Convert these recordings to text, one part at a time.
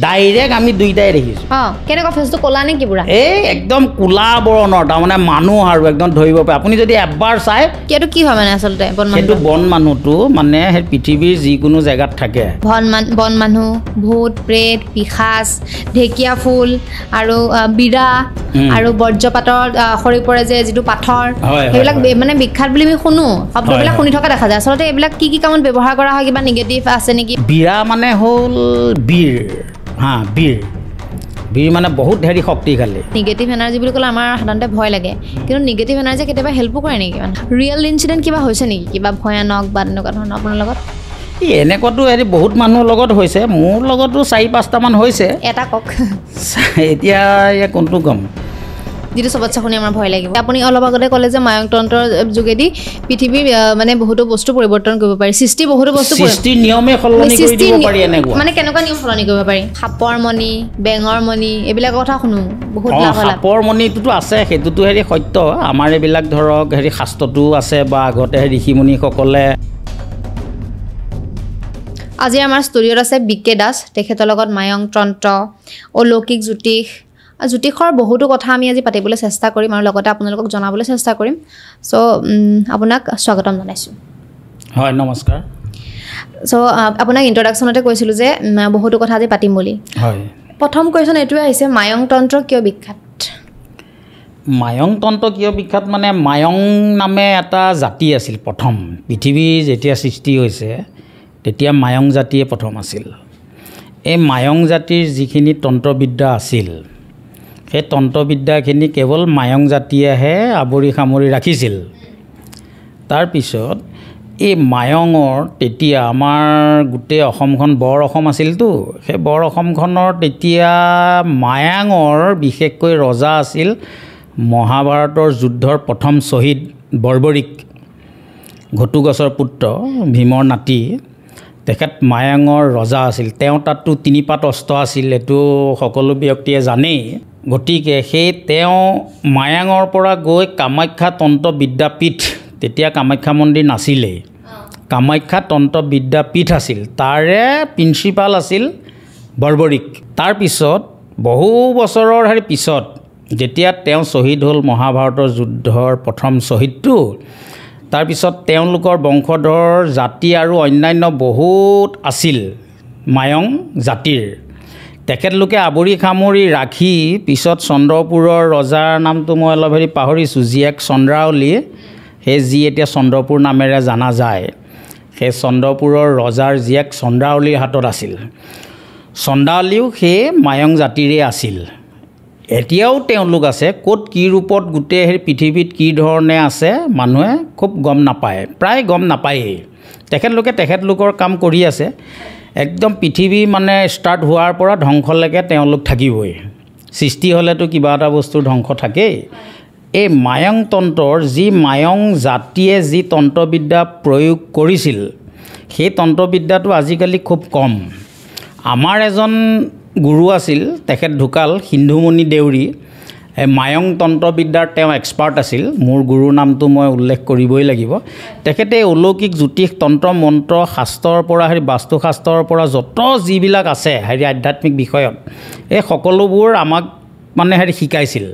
Direct আমি দুইটাই দেখিছোঁ কেনেকুৱা ফেচটো ক'লা নে কি পুৰা এই একদম ক'লা বৰণৰ তাৰমানে মানুহ আৰু একদম ধৰিব পাৰে আপুনি যদি এবাৰ চাই এইটো কি হয় মানে আচলতে সেইটো বন মানুহটো মানে সেই পৃথিৱীৰ যিকোনো জেগাত থাকে বন মানুহ ভূত প্ৰেত পিশাচ ঢেকীয়া ফুল আৰু বিৰা আৰু বৰ্জ্যপাতৰ সৰি পৰে যে যিটো পাথৰ সেইবিলাক মানে বিখ্যাত বুলি আমি শুনো শব্দবিলাক শুনি থকা দেখা যায় আচলতে এইবিলাক কি কি কামত ব্যৱহাৰ কৰা হয় কিবা নিগেটিভ আছে নেকি বিৰা মানে হ'ল বীৰ বীৰ মানে বহুত হেৰি শক্তিশালী নিগেটিভ এনাৰ্জি বুলি ক'লে আমাৰ সাধাৰণতে ভয় লাগে কিন্তু নিগেটিভ এনাৰ্জি কেতিয়াবা হেল্পো কৰে নেকি মানে ৰিয়েল ইনচিডেণ্ট কিবা হৈছে নেকি কিবা ভয়ানক বা তেনেকুৱা ধৰণৰ আপোনাৰ লগত এনেকুৱাতো হেৰি বহুত মানুহৰ লগত হৈছে মোৰ লগতো 4-5টামান হৈছে এটা কওক এতিয়া কোনটো কম যিটো চবতছে শুনি আমাৰ ভয় লাগিব আপুনি অলপ আগতে ক'লে যে মায়ংতন্ত্ৰৰ যোগেদি পৃথিৱীৰ মানে বহুতো বস্তু পৰিৱৰ্তন কৰিব পাৰি সৃষ্টি বহুতো বস্তু সৃষ্টিৰ নিয়মে সলনি কৰি দিব পাৰি এনেকুৱা মানে কেনেকুৱা নিয়ম সলনি কৰিব পাৰি সাপৰ মণি বেঙৰ মণি এইবিলাকৰ কথা শুনো বহুত লাভ সাপৰ মণিটোতো আছে সেইটোতো হেৰি সত্য আমাৰ এইবিলাক ধৰক হেৰি শাস্ত্ৰটো আছে বা আগতে ঋষিমুনিসকলে আজি আমাৰ ষ্টুডিঅ'ত আছে বিকে দাস তেখেতৰ লগত মায়ংতন্ত্ৰ অলৌকিক জ্যোতিষৰ বহুতো কথা আমি আজি পাতিবলৈ চেষ্টা কৰিম আৰু লগতে আপোনালোকক জনাবলৈ চেষ্টা কৰিম চ' আপোনাক স্বাগতম জনাইছোঁ হয় নমস্কাৰ চ' আপোনাক ইন্ট্ৰডাকশ্যনতে কৈছিলোঁ যে বহুতো কথা আজি পাতিম বুলি হয় প্ৰথম কুৱেশ্যন এইটোৱে আহিছে মায়ংতন্ত্ৰ কিয় বিখ্যাত মায়ংতন্ত্ৰ কিয় বিখ্যাত মানে মায়ং নামে এটা জাতি আছিল প্ৰথম পৃথিৱী যেতিয়া সৃষ্টি হৈছে তেতিয়া মায়ং জাতিয়ে প্ৰথম আছিল এই মায়ং জাতিৰ যিখিনি তন্ত্ৰবিদ্যা আছিল সেই তন্ত্ৰবিদ্যাখিনি কেৱল মায়ং জাতিয়েহে আৱৰি সামৰি ৰাখিছিল তাৰপিছত এই মায়ঙৰ তেতিয়া আমাৰ গোটেই অসমখন বৰ অসম আছিলতো সেই বৰ অসমখনৰ তেতিয়া মায়াঙৰ বিশেষকৈ ৰজা আছিল মহাভাৰতৰ যুদ্ধৰ প্ৰথম শ্বহীদ বৰ্বৰিক ঘটুগছৰ পুত্ৰ ভীমৰ নাতি তেখেত মায়াঙৰ ৰজা আছিল তেওঁ তাততো 3 পাত অস্ত্ৰ আছিল এইটো সকলো ব্যক্তিয়ে জানেই গতিকে সেই তেওঁ মায়াঙৰ পৰা গৈ কামাখ্যা তন্ত্ৰ বিদ্যাপীঠ তেতিয়া কামাখ্যা মন্দিৰ নাছিলেই কামাখ্যা তন্ত্ৰ বিদ্যাপীঠ আছিল তাৰে প্ৰিন্সিপাল আছিল বৰ্বৰিক তাৰপিছত বহু বছৰৰ হেৰি পিছত যেতিয়া তেওঁ শ্বহীদ হ'ল মহাভাৰতৰ যুদ্ধৰ প্ৰথম শ্বহীদটো তাৰপিছত তেওঁলোকৰ বংশধৰ জাতি আৰু অন্যান্য বহুত আছিল মায়ং জাতিৰ তেখেতলোকে আৱৰি সামৰি ৰাখি পিছত চন্দ্ৰপুৰৰ ৰজাৰ নামটো মই অলপ হেৰি পাহৰিছোঁ জীয়েক চন্দ্ৰাৱলী সেই যি এতিয়া চন্দ্ৰপুৰ নামেৰে জনা যায় সেই চন্দ্ৰপুৰৰ ৰজাৰ জীয়েক চন্দ্ৰাৱলীৰ হাতত আছিল চন্দ্ৰাৱলীও সেই মায়ং জাতিৰে আছিল এতিয়াও তেওঁলোক আছে ক'ত কি ৰূপত গোটেই সেই পৃথিৱীত কি ধৰণে আছে মানুহে খুব গম নাপায় প্ৰায় গম নাপায়েই তেখেতলোকৰ কাম কৰি আছে একদম পৃথিৱী মানে ষ্টাৰ্ট হোৱাৰ পৰা ধ্বংসলৈকে তেওঁলোক থাকিবই সৃষ্টি হ'লেতো কিবা এটা বস্তুৰ ধ্বংস থাকেই এই মায়ং তন্ত্ৰৰ যি মায়ং জাতিয়ে যি তন্ত্ৰবিদ্যা প্ৰয়োগ কৰিছিল সেই তন্ত্ৰবিদ্যাটো আজিকালি খুব কম আমাৰ এজন গুৰু আছিল তেখেত ঢুকাল সিন্ধুমণি দেউৰী মায়ং তন্ত্ৰবিদ্যাৰ তেওঁ এক্সপাৰ্ট আছিল মোৰ গুৰুৰ নামটো মই উল্লেখ কৰিবই লাগিব তেখেতে অলৌকিক জ্যোতিষ তন্ত্ৰ মন্ত্ৰ শাস্ত্ৰৰ পৰা হেৰি বাস্তুশাস্ত্ৰৰ পৰা যত যিবিলাক আছে হেৰি আধ্যাত্মিক বিষয়ত এই সকলোবোৰ আমাক মানে হেৰি শিকাইছিল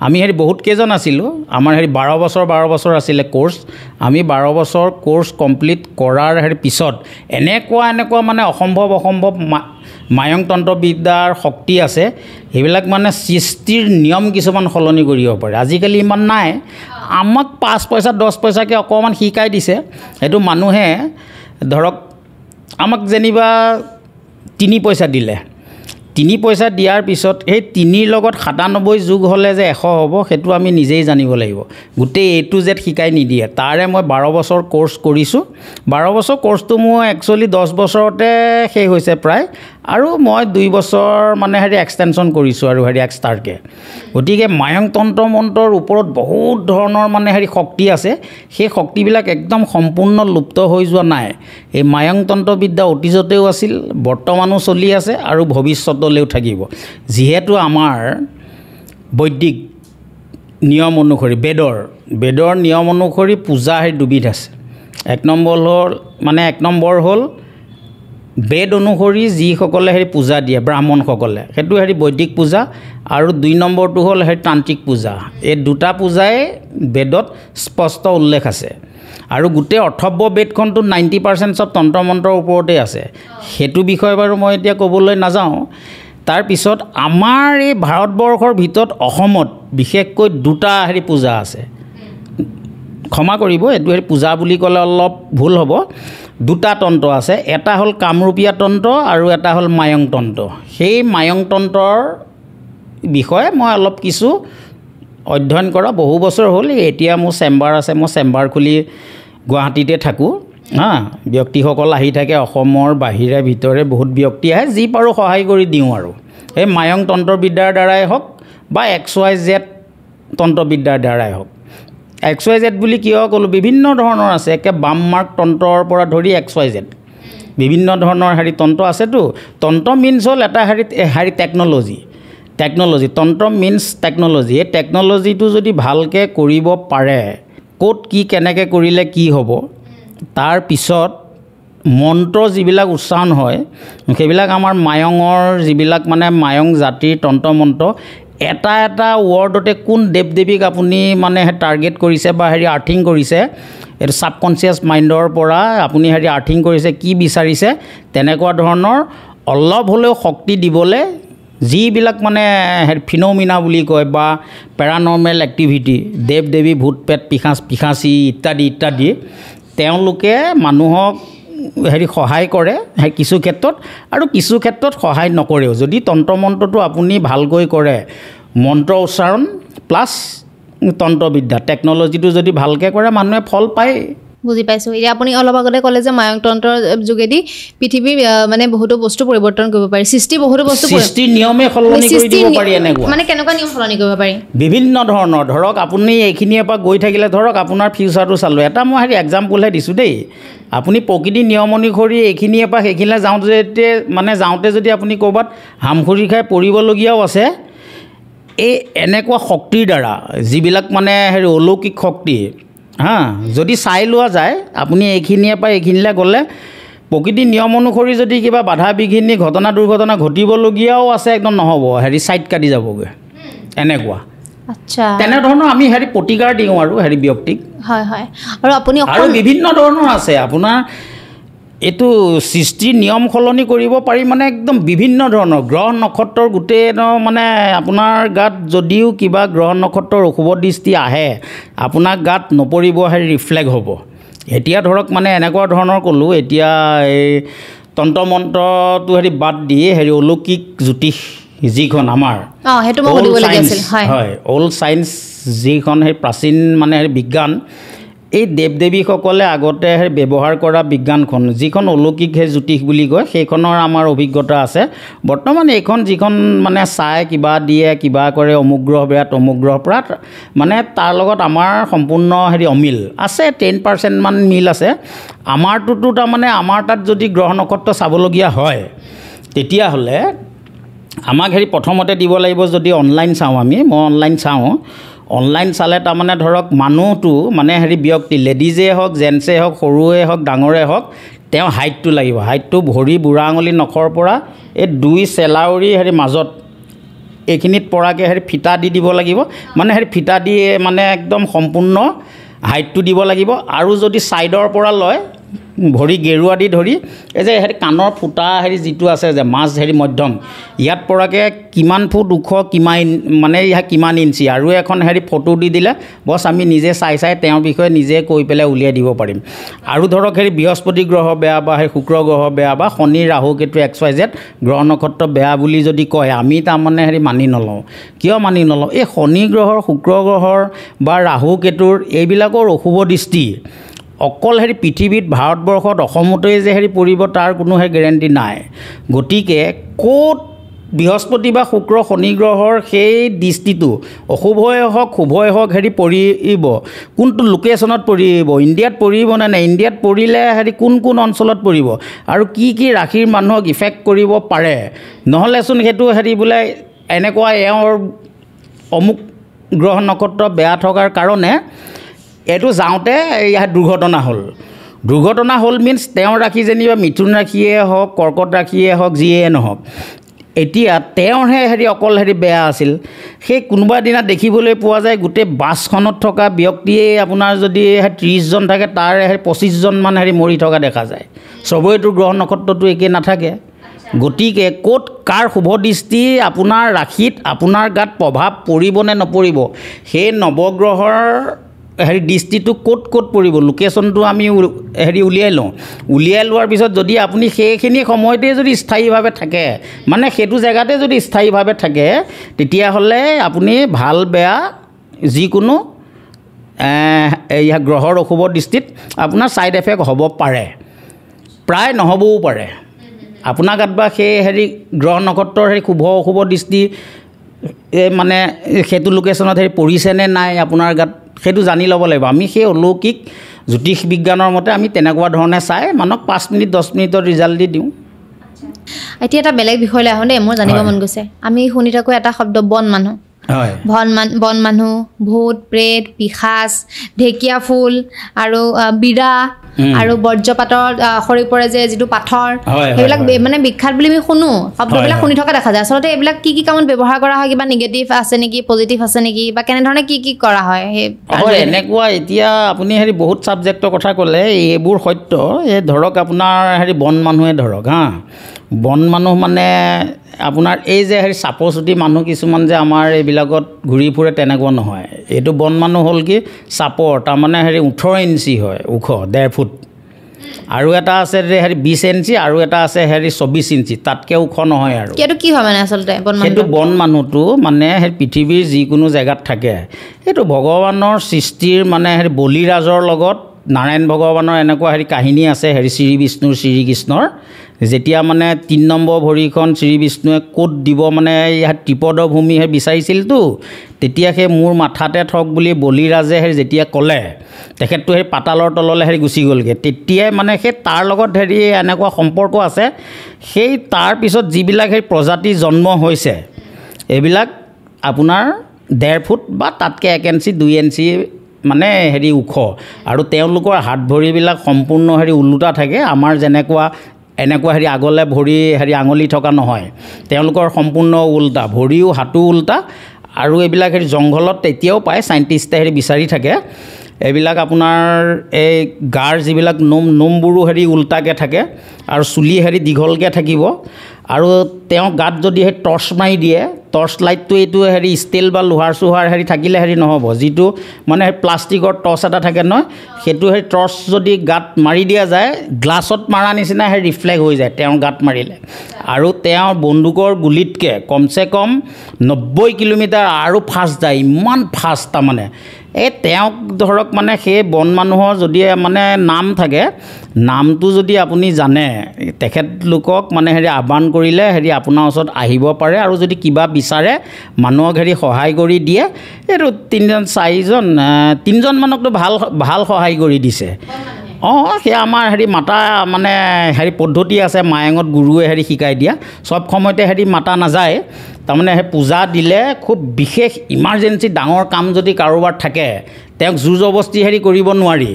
আমি হেৰি বহুত কেইজন আছিলোঁ আমাৰ হেৰি 12 বছৰ আছিলে কোৰ্চ আমি 12 বছৰ কোৰ্চ কমপ্লিট কৰাৰ হেৰি পিছত এনেকুৱা মানে অসম্ভৱ মায়ং তন্ত্ৰবিদ্যাৰ শক্তি আছে সেইবিলাক মানে সৃষ্টিৰ নিয়ম কিছুমান সলনি কৰিব পাৰে আজিকালি ইমান নাই আমাক 5 পইচা 10 পইচাকৈ অকণমান শিকাই দিছে সেইটো মানুহে ধৰক আমাক যেনিবা 3 পইচা দিলে 3 পইচা দিয়াৰ পিছত সেই 3ৰ লগত 97 যোগ হ'লে যে 100 হ'ব সেইটো আমি নিজেই জানিব লাগিব গোটেই A to Z শিকাই নিদিয়ে তাৰে মই 12 বছৰ কোৰ্চ কৰিছোঁ 12 বছৰ কোৰ্চটো মোৰ একচুৱেলি 10 বছৰতে শেষ হৈছে প্ৰায় আৰু মই 2 বছৰ মানে হেৰি এক্সটেনশ্যন কৰিছোঁ আৰু হেৰি এক্সট্ৰাকৈ গতিকে মায়ং তন্ত্ৰ মন্ত্ৰৰ ওপৰত বহুত ধৰণৰ মানে হেৰি শক্তি আছে সেই শক্তিবিলাক একদম সম্পূৰ্ণ লুপ্ত হৈ যোৱা নাই এই মায়ং তন্ত্ৰবিদ্যা অতীজতেও আছিল বৰ্তমানো চলি আছে আৰু ভৱিষ্যতলৈও থাকিব যিহেতু আমাৰ বৈদিক নিয়ম অনুসৰি বেদৰ নিয়ম অনুসৰি পূজা হেৰি 2 বিধ আছে এক নম্বৰ হ'ল বেদ অনুসৰি যিসকলে হেৰি পূজা দিয়ে ব্ৰাহ্মণসকলে সেইটো হেৰি বৈদিক পূজা আৰু 2 নম্বৰটো হ'ল হেৰি তান্ত্ৰিক পূজা এই দুটা পূজাই বেদত স্পষ্ট উল্লেখ আছে আৰু গোটেই অৰ্থব্য বেদখনটো 90% সব তন্ত্ৰ মন্ত্ৰৰ ওপৰতে আছে সেইটো বিষয় বাৰু মই এতিয়া ক'বলৈ নাযাওঁ তাৰ পিছত আমাৰ এই ভাৰতবৰ্ষৰ ভিতৰত অসমত বিশেষকৈ দুটা হেৰি পূজা আছে ক্ষমা কৰিব এইটো হেৰি পূজা বুলি ক'লে অলপ ভুল হ'ব দুটা তন্ত্ৰ আছে এটা হ'ল কামৰূপীয়া তন্ত্ৰ আৰু এটা হ'ল মায়ং তন্ত্ৰ সেই মায়ং তন্ত্ৰৰ বিষয়ে মই অলপ কিছু অধ্যয়ন কৰা বহু বছৰ হ'ল এতিয়া মোৰ চেম্বাৰ আছে মই চেম্বাৰ খুলি গুৱাহাটীতে থাকোঁ ব্যক্তিসকল আহি থাকে অসমৰ বাহিৰে ভিতৰে বহুত ব্যক্তি আহে যি পাৰোঁ সহায় কৰি দিওঁ আৰু এই মায়ং তন্ত্ৰবিদ্যাৰ দ্বাৰাই হওক বা XYZ তন্ত্ৰবিদ্যাৰ দ্বাৰাই হওক XYZ বুলি কিয় ক'লোঁ বিভিন্ন ধৰণৰ আছে একে বাম মাৰ্ক তন্ত্ৰৰ পৰা ধৰি XYZ বিভিন্ন ধৰণৰ হেৰি তন্ত্ৰ আছেতো তন্ত্ৰ মিনছ হ'ল এটা হেৰি টেকন'লজি তন্ত্ৰ মিনছ টেকন'লজি এই টেকন'লজিটো যদি ভালকৈ কৰিব পাৰে ক'ত কি কেনেকৈ কৰিলে কি হ'ব তাৰ পিছত মন্ত্ৰ যিবিলাক উচ্চাৰণ হয় সেইবিলাক আমাৰ মায়ঙৰ যিবিলাক মানে মায়ং জাতিৰ তন্ত্ৰ মন্ত্ৰ এটা এটা ৱৰ্ডতে কোন দেৱ দেৱীক আপুনি মানে টাৰ্গেট কৰিছে বা হেৰি আৰ্থিং কৰিছে এইটো ছাবকনচিয়াছ মাইণ্ডৰ পৰা আপুনি হেৰি আৰ্থিং কৰিছে কি বিচাৰিছে তেনেকুৱা ধৰণৰ অলপ হ'লেও শক্তি দিবলৈ যিবিলাক মানে ফিন'মিনা বুলি কয় বা পেৰানৰ্মেল এক্টিভিটি দেৱ দেৱী ভূত পেট পিশাচী ইত্যাদি তেওঁলোকে মানুহক হেৰি সহায় কৰে কিছু ক্ষেত্ৰত আৰু কিছু ক্ষেত্ৰত সহায় নকৰেও যদি তন্ত্ৰ মন্ত্ৰটো আপুনি ভালকৈ কৰে মন্ত্ৰ উচ্চাৰণ প্লাছ তন্ত্ৰবিদ্যা টেকন'লজিটো যদি ভালকৈ কৰে মানুহে ফল পায় বুজি পাইছোঁ এতিয়া আপুনি অলপ আগতে ক'লে যে মায়ং তন্ত্ৰৰ যোগেদি পৃথিৱীৰ মানে বহুতো বস্তু পৰিৱৰ্তন কৰিব পাৰি বহুতো বস্তু সৃষ্টি নিয়মে সলনি কৰি দিব পাৰি এনেকুৱা মানে কেনেকুৱা নিয়ম সলনি কৰিব পাৰি বিভিন্ন ধৰণৰ ধৰক আপুনি এইখিনিৰ পৰা গৈ থাকিলে ধৰক আপোনাৰ ফিউচাৰটো চালোঁ এটা মই হেৰি এক্সাম্পলহে দিছোঁ দেই আপুনি প্ৰকৃতি নিয়ম অনুসৰি এইখিনিৰ পৰা সেইখিনিলৈ যাওঁতে যদি আপুনি ক'ৰবাত হামখুৰি খাই পৰিবলগীয়াও আছে এই এনেকুৱা শক্তিৰ দ্বাৰা যিবিলাক মানে হেৰি অলৌকিক শক্তি যদি চাই লোৱা যায় আপুনি এইখিনিৰ পৰা এইখিনিলৈ গ'লে প্ৰকৃতিৰ নিয়ম অনুসৰি যদি কিবা বাধা বিঘিনি ঘটনা দুৰ্ঘটনা ঘটিবলগীয়াও আছে একদম নহ'ব হেৰি ছাইড কাটি যাবগৈ এনেকুৱা আচ্ছা তেনেধৰণৰ আমি হেৰি প্ৰতিকাৰ দিওঁ আৰু হেৰি ব্যক্তিক হয় হয় আৰু আপুনি আৰু বিভিন্ন ধৰণৰ আছে আপোনাৰ এইটো সৃষ্টিৰ নিয়ম সলনি কৰিব পাৰি মানে একদম বিভিন্ন ধৰণৰ গ্ৰহ নক্ষত্ৰৰ গোটেই মানে আপোনাৰ গাত যদিও কিবা গ্ৰহ নক্ষত্ৰৰ অশুভ দৃষ্টি আহে আপোনাৰ গাত নপৰিব হেৰি ৰিফ্লেক্ট হ'ব এতিয়া ধৰক মানে এনেকুৱা ধৰণৰ ক'লোঁ এতিয়া এই তন্ত্ৰ মন্ত্ৰটো হেৰি বাদ দি হেৰি অলৌকিক জ্যোতিষ যিখন আমাৰ সেইটো মই সুধিবলগীয়া আছিল হয় অল্ড চায়েন্স যিখন সেই প্ৰাচীন মানে বিজ্ঞান এই দেৱ দেৱীসকলে আগতে ব্যৱহাৰ কৰা বিজ্ঞানখন যিখন অলৌকিক জ্যোতিষ বুলি কয় সেইখনৰ আমাৰ অভিজ্ঞতা আছে বৰ্তমান এইখন যিখন মানে চাই কিবা দিয়ে কিবা কৰে অমুক গ্ৰহ বেয়া তমুক গ্ৰহ পৰা মানে তাৰ লগত আমাৰ সম্পূৰ্ণ হেৰি অমিল আছে 10% মান মিল আছে আমাৰটোতো তাৰমানে আমাৰ তাত যদি গ্ৰহ নক্ষত্ৰ চাবলগীয়া হয় তেতিয়াহ'লে আমাক হেৰি প্ৰথমতে দিব লাগিব যদি অনলাইন চাওঁ মই অনলাইন চাওঁ অনলাইন চালে তাৰমানে ধৰক মানুহটো মানে হেৰি ব্যক্তি লেডিজে হওক জেণ্টছে হওক সৰুৱে হওক ডাঙৰে হওক তেওঁ হাইটটো লাগিব হাইটটো ভৰি বুঢ়া আঙুলি নখৰ পৰা এই 2 চেলাউৰি হেৰি মাজত এইখিনিত পৰাকৈ হেৰি ফিটা দি দিব লাগিব মানে হেৰি ফিটা দি মানে একদম সম্পূৰ্ণ হাইটটো দিব লাগিব আৰু যদি ছাইডৰ পৰা লয় ভৰি গেৰুৱা দি ধৰি এই যে হেৰি কাণৰ ফুটা হেৰি যিটো আছে যে মাছ হেৰি মধ্যম ইয়াত পৰাকৈ কিমান ফুট ওখ কিমান ইঞ্চি আৰু এখন হেৰি ফটো দি দিলে বছ আমি নিজে চাই তেওঁৰ বিষয়ে নিজে কৈ পেলাই উলিয়াই দিব পাৰিম আৰু ধৰক হেৰি বৃহস্পতি গ্ৰহ বেয়া বা সেই শুক্ৰ গ্ৰহ বেয়া বা শনি ৰাহু কেতু XYZ গ্ৰহ নক্ষত্ৰ বেয়া বুলি যদি কয় আমি তাৰমানে হেৰি মানি নলওঁ কিয় মানি নলওঁ এই শনি গ্ৰহৰ শুক্ৰ গ্ৰহৰ বা ৰাহু কেতুৰ এইবিলাকৰ অশুভ দৃষ্টি অকল হেৰি পৃথিৱীত ভাৰতবৰ্ষত অসমতেই যে হেৰি পৰিব তাৰ কোনো গেৰেণ্টি নাই গতিকে ক'ত বৃহস্পতি বা শুক্ৰ শনি গ্ৰহৰ সেই দৃষ্টিটো অশুভই হওক শুভই হওক হেৰি পৰিব কোনটো লোকেশ্যনত পৰিব ইণ্ডিয়াত পৰিব নে নাই ইণ্ডিয়াত পৰিলে হেৰি কোন অঞ্চলত পৰিব আৰু কি ৰাশিৰ মানুহক ইফেক্ট কৰিব পাৰে নহ'লেচোন সেইটো হেৰি বোলে এনেকুৱা এওঁৰ অমুক গ্ৰহ নক্ষত্ৰ বেয়া থকাৰ কাৰণে এইটো যাওঁতে ইয়াত দুৰ্ঘটনা হ'ল দুৰ্ঘটনা হ'ল মিনছ তেওঁ ৰাখি যেনিবা মিথুন ৰাখিয়ে হওক কৰ্কট ৰাখিয়ে হওক যিয়ে নহওক এতিয়া তেওঁৰহে অকল বেয়া আছিল সেই কোনোবা দিনা দেখিবলৈ পোৱা যায় গোটেই বাছখনত থকা ব্যক্তিয়ে আপোনাৰ যদি 30 জন থাকে তাৰ 25 জন মান মৰি থকা দেখা যায় চবৰেতো গ্ৰহ নক্ষত্ৰটো একে নাথাকে গতিকে ক'ত কাৰ শুভ দৃষ্টি আপোনাৰ ৰাশিত আপোনাৰ গাত প্ৰভাৱ পৰিব নে নপৰিব সেই নৱগ্ৰহৰ দৃষ্টিটো ক'ত পৰিব লোকেশ্যনটো আমি উলিয়াই লওঁ উলিয়াই লোৱাৰ পিছত যদি আপুনি সেইখিনি সময়তে যদি স্থায়ীভাৱে থাকে মানে সেইটো জেগাতে যদি স্থায়ীভাৱে থাকে তেতিয়াহ'লে আপুনি ভাল বেয়া যিকোনো গ্ৰহৰ অশুভ দৃষ্টিত আপোনাৰ ছাইড এফেক্ট হ'ব পাৰে প্ৰায় নহ'বও পাৰে আপোনাৰ গাত বা সেই গ্ৰহ নক্ষত্ৰৰ শুভ অশুভ দৃষ্টি মানে সেইটো লোকেশ্যনত পৰিছে নে নাই আপোনাৰ গাত সেইটো জানি ল'ব লাগিব আমি সেই অলৌকিক জ্যোতিষ বিজ্ঞানৰ মতে আমি তেনেকুৱা ধৰণে চাই মানুহক 5 মিনিট 10 মিনিটৰ ৰিজাল্ট দি দিওঁ এতিয়া এটা বেলেগ বিষয়লৈ আহোঁ দেই মোৰ জানিব মন গৈছে আমি শুনি থাকোঁ এটা শব্দ বন মানুহ বন মানুহ ভূত প্ৰেত পিশাচ ঢেকীয়া ফুল আৰু বিৰা আৰু বৰ্জ্যপাতৰ সৰি পৰে যে যিটো পাথৰ সেইবিলাক মানে বিখ্যাত বুলি আমি শুনো শব্দবিলাক শুনি থকা দেখা যায় আচলতে এইবিলাক কি কামত ব্যৱহাৰ কৰা হয় কিবা নিগেটিভ আছে নেকি পজিটিভ আছে নেকি বা কেনেধৰণে কি কৰা হয় এনেকুৱা এতিয়া আপুনি বহুত ছাবজেক্টৰ কথা ক'লে এইবোৰ সত্য এই ধৰক আপোনাৰ বন মানুহে ধৰক বন মানুহ মানে আপোনাৰ এই যে চাপচুটি মানুহ কিছুমান যে আমাৰ এইবিলাকত ঘূৰি ফুৰে তেনেকুৱা নহয় এইটো বন মানুহ হ'ল কি চাপৰ তাৰমানে 18 ইঞ্চি হয় ওখ 1.5 ফুট আৰু এটা আছে 20 ইঞ্চি আৰু এটা আছে 24 ইঞ্চি তাতকৈ ওখ নহয় আৰু এইটো কি হয় মানে আচলতে সেইটো বন মানুহটো মানে পৃথিৱীৰ যিকোনো জেগাত থাকে এইটো ভগৱানৰ সৃষ্টিৰ মানে বলিৰাজৰ লগত নাৰায়ণ ভগৱানৰ এনেকুৱা কাহিনী আছে শ্ৰী বিষ্ণুৰ শ্ৰীকৃষ্ণৰ যেতিয়া মানে 3 নম্বৰ ভৰিখন শ্ৰী বিষ্ণুৱে ক'ত দিব মানে ইয়াত ত্ৰিপদ ভূমি বিচাৰিছিলতো তেতিয়া সেই মোৰ মাথাতে থক বুলি বলিৰাজে যেতিয়া ক'লে তেখেতটো পাতালৰ তললৈ গুচি গ'লগৈ তেতিয়াই মানে সেই তাৰ লগত এনেকুৱা সম্পৰ্ক আছে সেই তাৰপিছত যিবিলাক প্ৰজাতি জন্ম হৈছে এইবিলাক আপোনাৰ 1.5 ফুট বা তাতকৈ 1 ইঞ্চি 2 ইঞ্চি মানে ওখ আৰু তেওঁলোকৰ হাত ভৰিবিলাক সম্পূৰ্ণ ওলোটা থাকে আমাৰ যেনেকুৱা এনেকুৱা আগলৈ ভৰি আঙুলি থকা নহয় তেওঁলোকৰ সম্পূৰ্ণ উল্টা ভৰিও হাতো উল্টা আৰু এইবিলাক জংঘলত তেতিয়াও পায় সাইণ্টিষ্টে বিচাৰি থাকে এইবিলাক আপোনাৰ এই গাৰ যিবিলাক নোমবোৰো উল্টাকৈ থাকে আৰু চুলি দীঘলকৈ থাকিব আৰু তেওঁ গাত যদি টৰ্চ মাৰি দিয়ে টৰ্চ লাইটটো এইটো ষ্টিল বা লোহাৰ চোহাৰ থাকিলে নহ'ব যিটো মানে প্লাষ্টিকৰ টৰ্চ এটা থাকে নহয় সেইটো টৰ্চ যদি গাত মাৰি দিয়া যায় গ্লাছত মাৰা নিচিনা ৰিফ্লেক্ট হৈ যায় তেওঁৰ গাত মাৰিলে আৰু তেওঁৰ বন্দুকৰ গুলিতকৈ কমচে কম 90 কিলোমিটাৰ আৰু ফাষ্ট যায় ইমান ফাষ্ট তাৰমানে এই তেওঁক ধৰক মানে সেই বন মানুহৰ যদি মানে নাম থাকে নামটো যদি আপুনি জানে তেখেতলোকক মানে আহ্বান কৰিলে আপোনাৰ ওচৰত আহিব পাৰে আৰু যদি কিবা বিচাৰে মানুহক সহায় কৰি দিয়ে এইটো 3জন মানকতো ভাল সহায় কৰি দিছে সেই আমাৰ মাতা মানে পদ্ধতি আছে মায়ঙত গুৰুৱে শিকাই দিয়া চব সময়তে মাতা নাযায় তাৰমানে পূজা দিলে খুব বিশেষ ইমাৰ্জেঞ্চি ডাঙৰ কাম যদি কাৰোবাৰ থাকে তেওঁক জোৰ জবস্তি কৰিব নোৱাৰি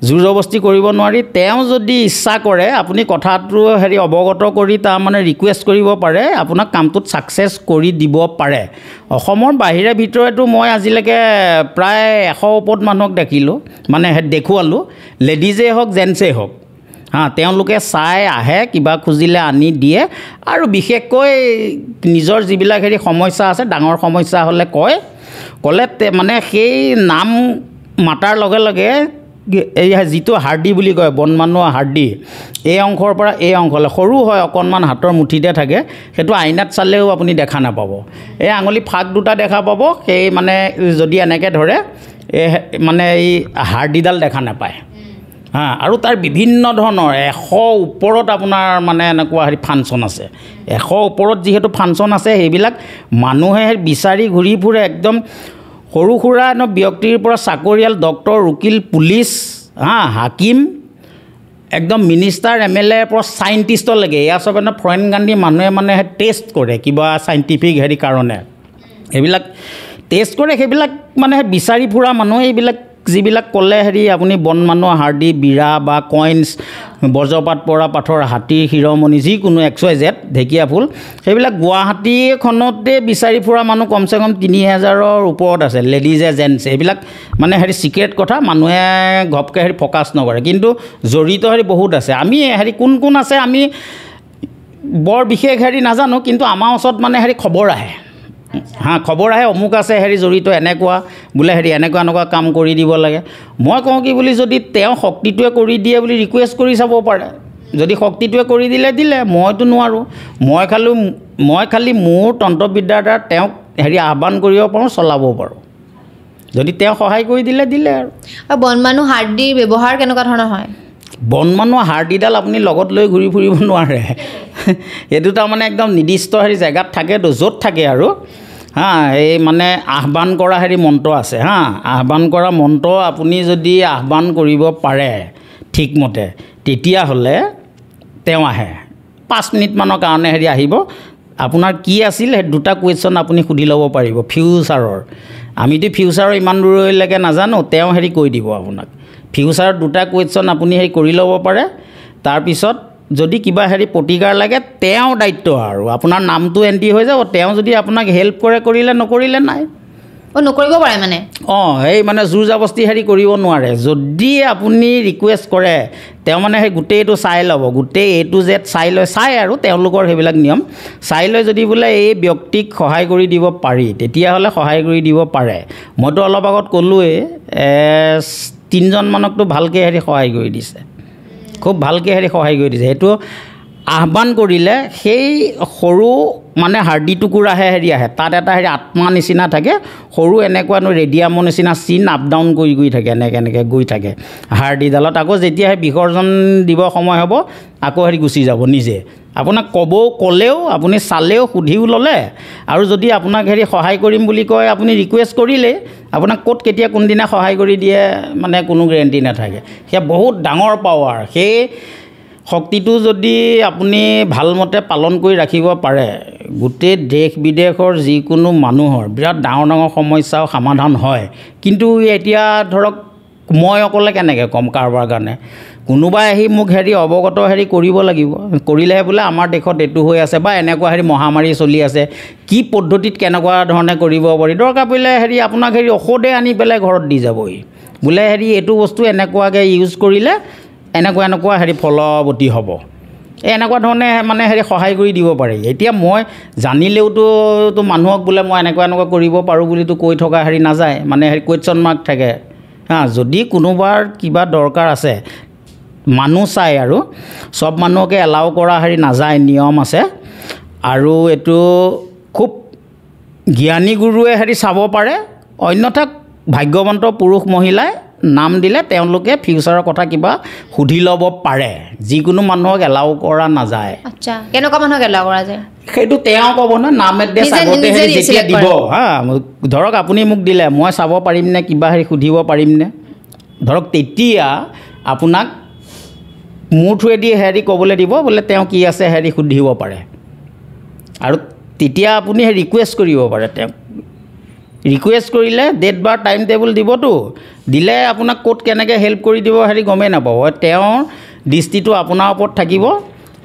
জোৰ জবস্তি কৰিব নোৱাৰি তেওঁ যদি ইচ্ছা কৰে আপুনি কথাটো অৱগত কৰি তাৰমানে ৰিকুৱেষ্ট কৰিব পাৰে আপোনাক কামটোত ছাকচেছ কৰি দিব পাৰে অসমৰ বাহিৰে ভিতৰতো মই আজিলৈকে প্ৰায় 100 ওপৰত মানুহক দেখিলোঁ মানে দেখুৱালোঁ লেডিজেই হওক জেণ্টছেই হওক তেওঁলোকে চাই আহে কিবা খুজিলে আনি দিয়ে আৰু বিশেষকৈ নিজৰ যিবিলাক সমস্যা আছে ডাঙৰ সমস্যা হ'লে ক'লে মানে সেই নাম মাতাৰ লগে লগে এই যিটো হাৰ্ডি বুলি কয় বন মানুহৰ হাৰ্ডি এই অংশৰ পৰা এই অংশলৈ সৰু হয় অকণমান হাতৰ মুঠিতে থাকে সেইটো আইনাত চালেও আপুনি দেখা নাপাব এই আঙুলি ফাক দুটা দেখা পাব সেই মানে যদি এনেকৈ ধৰে এই মানে এই হাৰ্ডিডাল দেখা নাপায় আৰু তাৰ বিভিন্ন ধৰণৰ 100 ওপৰত আপোনাৰ মানে এনেকুৱা ফাংচন আছে 100 ওপৰত যিহেতু ফাংচন আছে সেইবিলাক মানুহে বিচাৰি ঘূৰি ফুৰে একদম সৰু সুৰা ব্যক্তিৰ পৰা চাকৰিয়াল ডক্টৰ উকিল পুলিচ হাকিম একদম মিনিষ্টাৰ MLA পৰা চাইণ্টিষ্টলৈকে এয়া চব ফৰেইন গান্ধী মানুহে মানে টেষ্ট কৰে কিবা চাইণ্টিফিক কাৰণে এইবিলাক টেষ্ট কৰে সেইবিলাক মানে বিচাৰি ফুৰা মানুহে এইবিলাক যিবিলাক ক'লে হেৰি আপুনি বন মানুহ হাৰ্ডি বিৰা বা কইনছ বজ্ৰপাত পৰা পাথৰ হাতীৰ শিৰমণি যিকোনো XYZ ঢেকীয়া ফুল সেইবিলাক গুৱাহাটীখনতে বিচাৰি ফুৰা মানুহ কমচে কম 3000ৰ ওপৰত আছে লেডিজে জেণ্টছে এইবিলাক মানে হেৰি ছিক্ৰেট কথা মানুহে ঘপকৈ হেৰি ফ'কাছ নকৰে কিন্তু জড়িত হেৰি বহুত আছে আমি হেৰি কোন আছে আমি বৰ বিশেষ হেৰি নাজানো কিন্তু আমাৰ ওচৰত মানে হেৰি খবৰ আহে খবৰ আহে অমুক আছে হেৰি জড়িত এনেকুৱা বোলে হেৰি এনেকুৱা কাম কৰি দিব লাগে মই কওঁ কি বুলি যদি তেওঁ শক্তিটোৱে কৰি দিয়ে বুলি ৰিকুৱেষ্ট কৰি চাব পাৰে যদি শক্তিটোৱে কৰি দিলে মইতো নোৱাৰোঁ মই খালি মোৰ তন্ত্ৰবিদ্যাৰ দ্বাৰা তেওঁক হেৰি আহ্বান কৰিব পাৰোঁ চলাব পাৰোঁ যদি তেওঁ সহায় কৰি দিলে আৰু বন মানুহ হাৰ্ডিৰ ব্যৱহাৰ কেনেকুৱা ধৰণৰ হয় বন মানুহ হাৰ্ডিডাল আপুনি লগত লৈ ঘূৰি ফুৰিব নোৱাৰে এইটো তাৰমানে একদম নিৰ্দিষ্ট হেৰি জেগাত থাকেতো য'ত থাকে আৰু এই মানে আহ্বান কৰা হেৰি মন্ত্ৰ আছে আহ্বান কৰা মন্ত্ৰ আপুনি যদি আহ্বান কৰিব পাৰে ঠিকমতে তেতিয়াহ'লে তেওঁ আহে 5 মিনিটমানৰ কাৰণে হেৰি আহিব আপোনাৰ কি আছিল সেই দুটা কুৱেশ্যন আপুনি সুধি ল'ব পাৰিব ফিউচাৰৰ আমিতো ফিউচাৰৰ ইমান দূৰলৈকে নাজানো তেওঁ হেৰি কৈ দিব আপোনাক ফিউচাৰত দুটা কুৱেশ্যন আপুনি হেৰি কৰি ল'ব পাৰে তাৰপিছত যদি কিবা হেৰি প্ৰতিকাৰ লাগে তেওঁৰ দায়িত্ব আৰু আপোনাৰ নামটো এণ্ট্ৰি হৈ যাব তেওঁ যদি আপোনাক হেল্প কৰিলে নকৰিলে নাই নকৰিব পাৰে মানে সেই মানে জোৰ জাবস্তি হেৰি কৰিব নোৱাৰে যদি আপুনি ৰিকুৱেষ্ট কৰে তেওঁ মানে সেই গোটেইটো চাই ল'ব গোটেই A to Z চাই আৰু তেওঁলোকৰ সেইবিলাক নিয়ম চাই লৈ যদি বোলে এই ব্যক্তিক সহায় কৰি দিব পাৰি তেতিয়াহ'লে সহায় কৰি দিব পাৰে মইতো অলপ আগত ক'লোৱেই 3জনমানকতো ভালকৈ হেৰি সহায় কৰি দিছে খুব ভালকৈ হেৰি সহায় কৰি দিছে সেইটো আহ্বান কৰিলে সেই সৰু মানে হাৰ্ডি টুকুৰাহে হেৰি আহে তাত এটা হেৰি আত্মা নিচিনা থাকে সৰু এনেকুৱানো ৰেডিয়ামৰ নিচিনা চিন আপ ডাউন কৰি থাকে এনেকৈ গৈ থাকে হাৰ্ডিডালত আকৌ যেতিয়া সেই বিসৰ্জন দিব সময় হ'ব আকৌ হেৰি গুচি যাব নিজে আপোনাক ক'লেও আপুনি চালেও সুধিও ল'লে আৰু যদি আপোনাক হেৰি সহায় কৰিম বুলি কয় আপুনি ৰিকুৱেষ্ট কৰিলে আপোনাক ক'ত কেতিয়া কোনদিনা সহায় কৰি দিয়ে মানে কোনো গেৰেণ্টি নাথাকে সেয়া বহুত ডাঙৰ পাৱাৰ সেই শক্তিটো যদি আপুনি ভালমতে পালন কৰি ৰাখিব পাৰে গোটেই দেশ বিদেশৰ যিকোনো মানুহৰ বিৰাট ডাঙৰ সমস্যাও সমাধান হয় কিন্তু এতিয়া ধৰক মই অকলে কেনেকৈ ক'ম কাৰোবাৰ কাৰণে কোনোবাই আহি মোক হেৰি অৱগত হেৰি কৰিব লাগিব কৰিলেহে বোলে আমাৰ দেশত এইটো হৈ আছে বা এনেকুৱা হেৰি মহামাৰী চলি আছে কি পদ্ধতিত কেনেকুৱা ধৰণে কৰিব পাৰি দৰকাৰ পৰিলে হেৰি আপোনাক হেৰি ঔষধে আনি পেলাই ঘৰত দি যাবহি বোলে হেৰি এইটো বস্তু এনেকুৱাকৈ ইউজ কৰিলে এনেকুৱা হেৰি ফলৱতী হ'ব এনেকুৱা ধৰণে মানে হেৰি সহায় কৰি দিব পাৰি এতিয়া মই জানিলেওতো মানুহক বোলে মই এনেকুৱা কৰিব পাৰোঁ বুলিতো কৈ থকা হেৰি নাযায় মানে হেৰি কুৱেশ্যন মাৰ্ক থাকে যদি কোনোবাৰ কিবা দৰকাৰ আছে মানুহ চাই আৰু চব মানুহকে এলাউ কৰা হেৰি নাযায় নিয়ম আছে আৰু এইটো খুব জ্ঞানী গুৰুৱে হেৰি চাব পাৰে অন্যথা ভাগ্যৱন্ত পুৰুষ মহিলাই নাম দিলে তেওঁলোকে ফিউচাৰৰ কথা কিবা সুধি ল'ব পাৰে যিকোনো মানুহক এলাউ কৰা নাযায় আচ্ছা কেনেকুৱা মানুহক এলাউ কৰা যায় সেইটো তেওঁ ক'ব ন নাম এড্ৰেছ আগতে হেৰি যেতিয়া দিব ধৰক আপুনি মোক দিলে মই চাব পাৰিমনে কিবা হেৰি সুধিব পাৰিমনে ধৰক তেতিয়া আপোনাক মোৰ থ্ৰুৱেদি হেৰি ক'বলৈ দিব বোলে তেওঁ কি আছে হেৰি সুধিব পাৰে আৰু তেতিয়া আপুনি ৰিকুৱেষ্ট কৰিব পাৰে তেওঁক ৰিকুৱেষ্ট কৰিলে ডেট বাৰ টাইম টেবুল দিবতো দিলে আপোনাক ক'ত কেনেকৈ হেল্প কৰি দিব হেৰি গমেই নাপাব তেওঁৰ দৃষ্টিটো আপোনাৰ ওপৰত থাকিব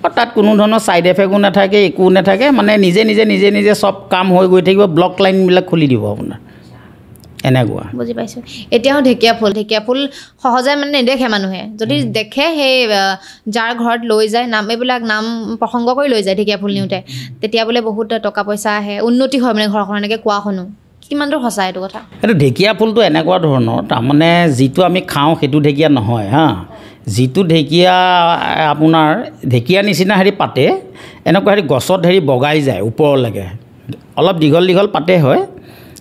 আৰু তাত কোনো ধৰণৰ ছাইড এফেক্টো নাথাকে একো নাথাকে মানে নিজে চব কাম হৈ গৈ থাকিব ব্লক লাইনবিলাক খুলি দিব আপোনাৰ এনেকুৱা বুজি পাইছোঁ এতিয়াও ঢেকীয়া ফুল সহজে মানে নেদেখে মানুহে যদি দেখে সেই যাৰ ঘৰত লৈ যায় এইবিলাক নাম প্ৰসংগ কৰি লৈ যায় ঢেকীয়া ফুল নিওঁতে তেতিয়া বোলে বহুত টকা পইচা আহে উন্নতি হয় মানে ঘৰখন এনেকৈ কোৱা শুনো কিমান দূৰ সঁচা এইটো কথা এইটো ঢেকীয়া ফুলটো এনেকুৱা ধৰণৰ তাৰমানে যিটো আমি খাওঁ সেইটো ঢেকীয়া নহয় যিটো ঢেকীয়া আপোনাৰ ঢেকীয়া নিচিনা হেৰি পাতে এনেকুৱা হেৰি গছত হেৰি বগাই যায় ওপৰলৈকে অলপ দীঘল পাতে হয়